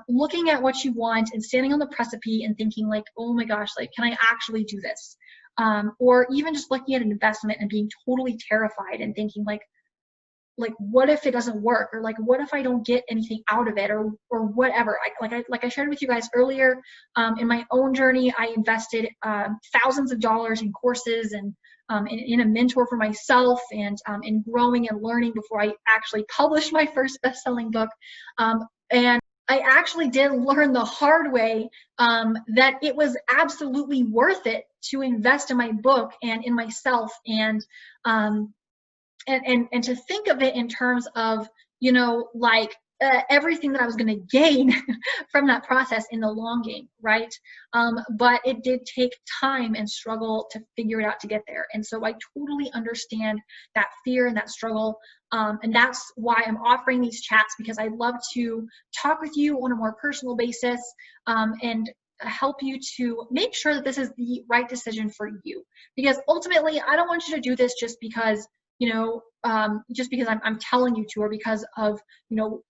looking at what you want and standing on the precipice and thinking like, oh my gosh, like, can I actually do this? Or even just looking at an investment and being totally terrified and thinking like what if it doesn't work, or like what if I don't get anything out of it, or whatever. Like I shared with you guys earlier, in my own journey, I invested thousands of dollars in courses and in a mentor for myself, and in growing and learning before I actually published my first best-selling book. And I actually did learn the hard way that it was absolutely worth it to invest in my book and in myself, and to think of it in terms of, you know, like everything that I was going to gain from that process in the long game, right? But it did take time and struggle to figure it out to get there. And so I totally understand that fear and that struggle. And that's why I'm offering these chats, because I love to talk with you on a more personal basis, and help you to make sure that this is the right decision for you. Because ultimately, I don't want you to do this just because, you know, just because I'm telling you to, or because of, you know,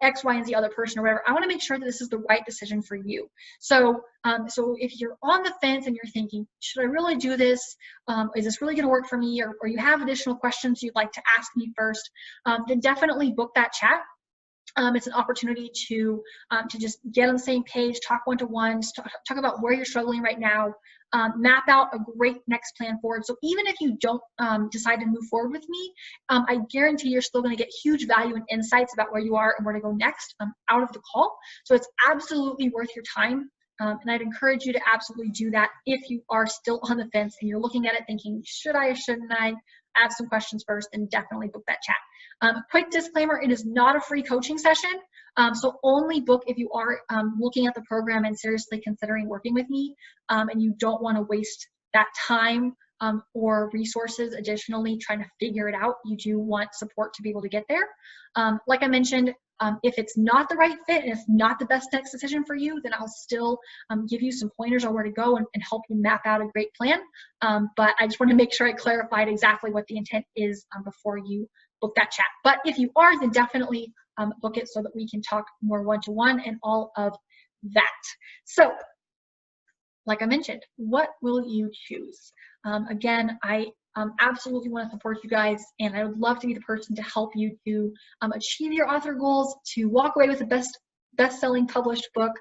X, Y, and Z other person or whatever. I want to make sure that this is the right decision for you. So, so if you're on the fence and you're thinking, should I really do this? Is this really going to work for me? Or you have additional questions you'd like to ask me first, then definitely book that chat. It's an opportunity to just get on the same page, talk one-to-ones, talk about where you're struggling right now, map out a great next plan forward. So even if you don't decide to move forward with me, I guarantee you're still going to get huge value and insights about where you are and where to go next out of the call. So it's absolutely worth your time. And I'd encourage you to absolutely do that if you are still on the fence and you're looking at it thinking, should I or shouldn't I? Ask some questions first, and definitely book that chat. Quick disclaimer, it is not a free coaching session. So only book if you are looking at the program and seriously considering working with me, and you don't want to waste that time or resources additionally trying to figure it out. You do want support to be able to get there. Like I mentioned, if it's not the right fit and it's not the best next decision for you, then I'll still give you some pointers on where to go and help you map out a great plan. But I just want to make sure I clarified exactly what the intent is before you book that chat. But if you are, then definitely book it so that we can talk more one-to-one and all of that. So, like I mentioned, what will you choose? Again, I absolutely want to support you guys, and I would love to be the person to help you to achieve your author goals, to walk away with the best-selling published book,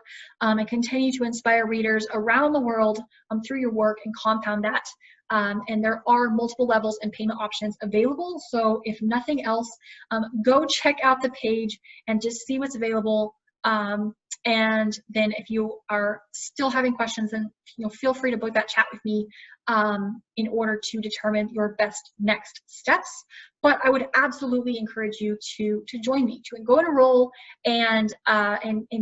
and continue to inspire readers around the world through your work and compound that. And there are multiple levels and payment options available. So if nothing else, go check out the page and just see what's available. And then if you are still having questions, then feel free to book that chat with me in order to determine your best next steps. But I would absolutely encourage you to join me, to go and enroll and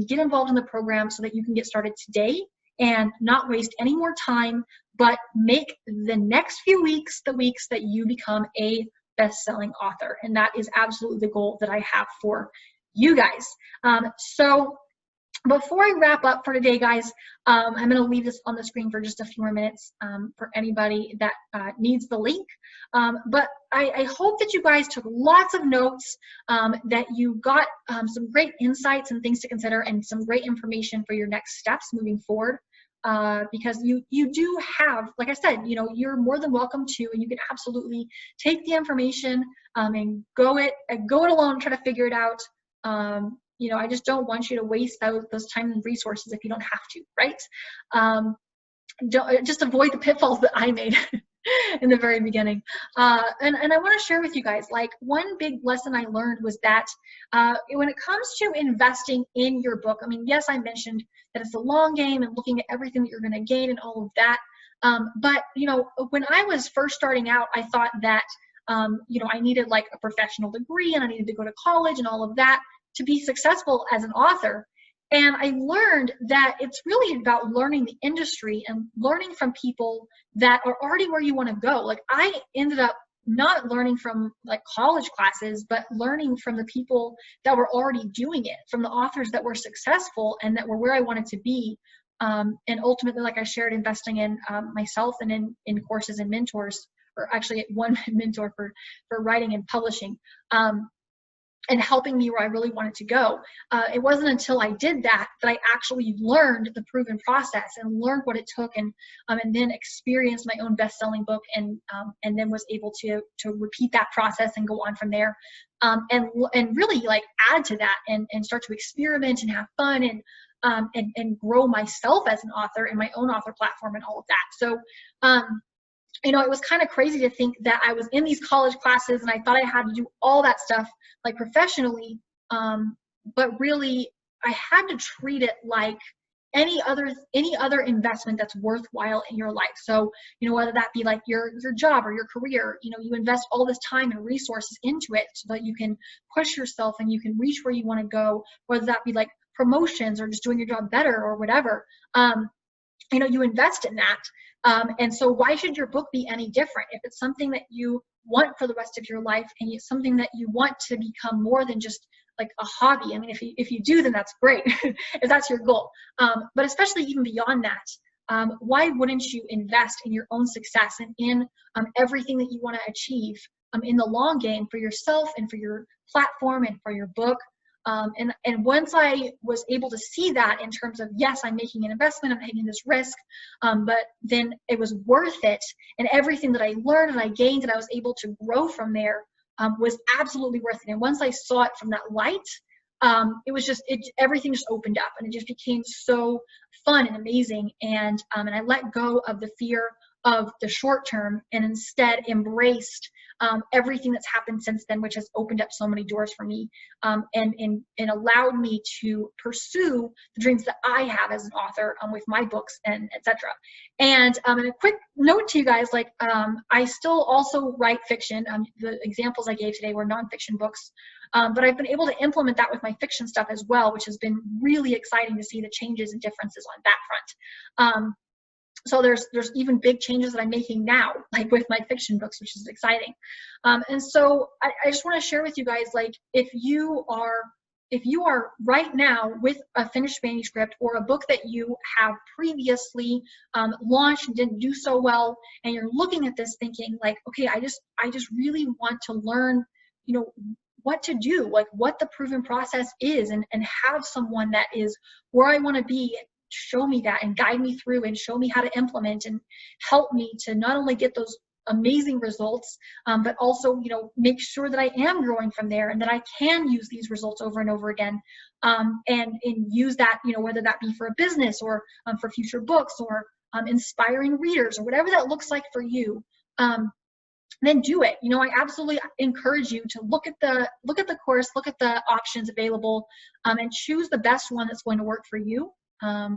get involved in the program so that you can get started today and not waste any more time, but make the next few weeks the weeks that you become a best-selling author. And that is absolutely the goal that I have for you guys. So before I wrap up for today, guys, I'm going to leave this on the screen for just a few more minutes for anybody that needs the link. But I hope that you guys took lots of notes, that you got some great insights and things to consider and some great information for your next steps moving forward. Because you do have, like I said, you're more than welcome to, and you can absolutely take the information and go it alone, try to figure it out. I just don't want you to waste those time and resources if you don't have to, right? Just avoid the pitfalls that I made in the very beginning. And I want to share with you guys, like, one big lesson I learned was that when it comes to investing in your book, I mean, yes, I mentioned that it's a long game and looking at everything that you're going to gain and all of that. But, when I was first starting out, I thought that, I needed like a professional degree and I needed to go to college and all of that to be successful as an author. And I learned that it's really about learning the industry and learning from people that are already where you want to go. Like, I ended up not learning from like college classes, but learning from the people that were already doing it, from the authors that were successful and that were where I wanted to be. And ultimately, like I shared, investing in myself and in courses and mentors, or actually one mentor for writing and publishing. And helping me where I really wanted to go. It wasn't until I did that I actually learned the proven process and learned what it took, and then experienced my own best-selling book, and then was able to repeat that process and go on from there, and really like add to that and start to experiment and have fun and grow myself as an author in my own author platform and all of that. So you know, it was kind of crazy to think that I was in these college classes and I thought I had to do all that stuff like professionally, but really I had to treat it like any other investment that's worthwhile in your life. So, you know, whether that be like your job or your career, you know, you invest all this time and resources into it so that you can push yourself and you can reach where you want to go, whether that be like promotions or just doing your job better or whatever. You know, you invest in that. And so why should your book be any different? If it's something that you want for the rest of your life and it's something that you want to become more than just like a hobby. I mean, if you do, then that's great, if that's your goal. But especially even beyond that, why wouldn't you invest in your own success and in everything that you want to achieve in the long game for yourself and for your platform and for your book? And once I was able to see that in terms of, yes, I'm making an investment, I'm taking this risk, but then it was worth it, and everything that I learned and I gained and I was able to grow from there was absolutely worth it. And once I saw it from that light, it was just, everything just opened up and it just became so fun and amazing. And I let go of the fear of the short term and instead embraced everything that's happened since then, which has opened up so many doors for me, and allowed me to pursue the dreams that I have as an author with my books and etc. And a quick note to you guys, like I still also write fiction. The examples I gave today were nonfiction books, but I've been able to implement that with my fiction stuff as well, which has been really exciting to see the changes and differences on that front. So there's even big changes that I'm making now, like with my fiction books, which is exciting. And so I just want to share with you guys, like, if you are right now with a finished manuscript or a book that you have previously launched and didn't do so well, and you're looking at this thinking like, okay, I just really want to learn, you know, what to do, like what the proven process is, and have someone that is where I want to be show me that and guide me through and show me how to implement and help me to not only get those amazing results, but also, you know, make sure that I am growing from there and that I can use these results over and over again, and use that, you know, whether that be for a business or for future books or inspiring readers or whatever that looks like for you. Then do it. You know, I absolutely encourage you to look at the course, look at the options available, and choose the best one that's going to work for you.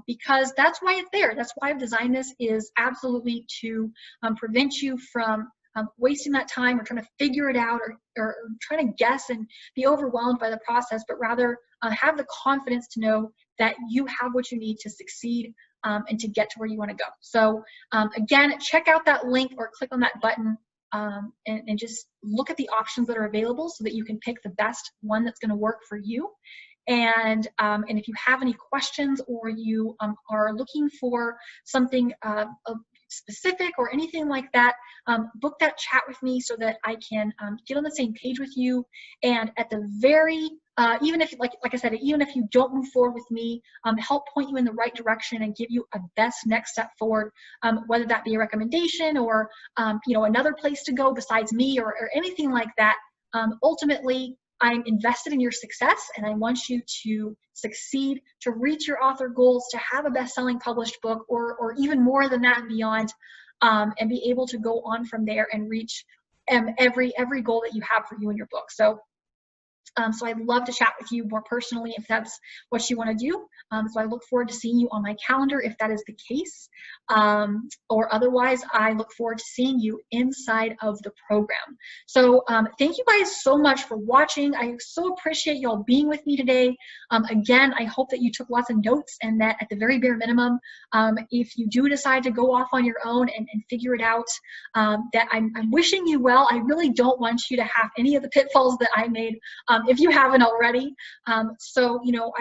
Because that's why it's there. That's why I've designed this, is absolutely to prevent you from wasting that time or trying to figure it out, or trying to guess and be overwhelmed by the process, but rather have the confidence to know that you have what you need to succeed and to get to where you want to go. So again, check out that link or click on that button and just look at the options that are available so that you can pick the best one that's going to work for you. And if you have any questions or you are looking for something specific or anything like that, book that chat with me so that I can get on the same page with you. And at the very, even if, like I said, even if you don't move forward with me, help point you in the right direction and give you a best next step forward, whether that be a recommendation or you know, another place to go besides me or anything like that. Ultimately, I'm invested in your success, and I want you to succeed, to reach your author goals, to have a best-selling published book, or even more than that and beyond, and be able to go on from there and reach every goal that you have for you in your book. So I'd love to chat with you more personally if that's what you want to do. So I look forward to seeing you on my calendar if that is the case. Or otherwise, I look forward to seeing you inside of the program. So thank you guys so much for watching. I so appreciate y'all being with me today. Again, I hope that you took lots of notes, and that at the very bare minimum, if you do decide to go off on your own and figure it out, that I'm wishing you well. I really don't want you to have any of the pitfalls that I made, if you haven't already. So, you know,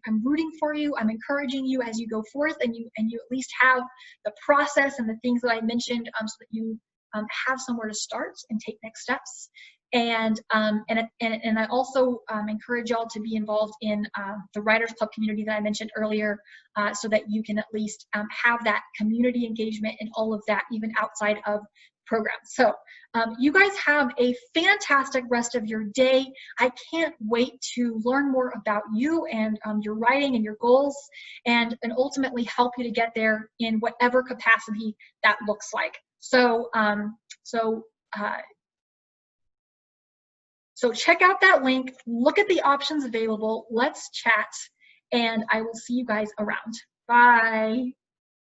I'm rooting for you. I'm encouraging you as you go forth, and you at least have the process and the things that I mentioned, so that you have somewhere to start and take next steps. And I also encourage y'all to be involved in the Writers Club community that I mentioned earlier, so that you can at least have that community engagement and all of that even outside of programs. So you guys have a fantastic rest of your day. I can't wait to learn more about you and your writing and your goals, and ultimately help you to get there in whatever capacity that looks like. So, so check out that link, look at the options available, let's chat, and I will see you guys around. Bye.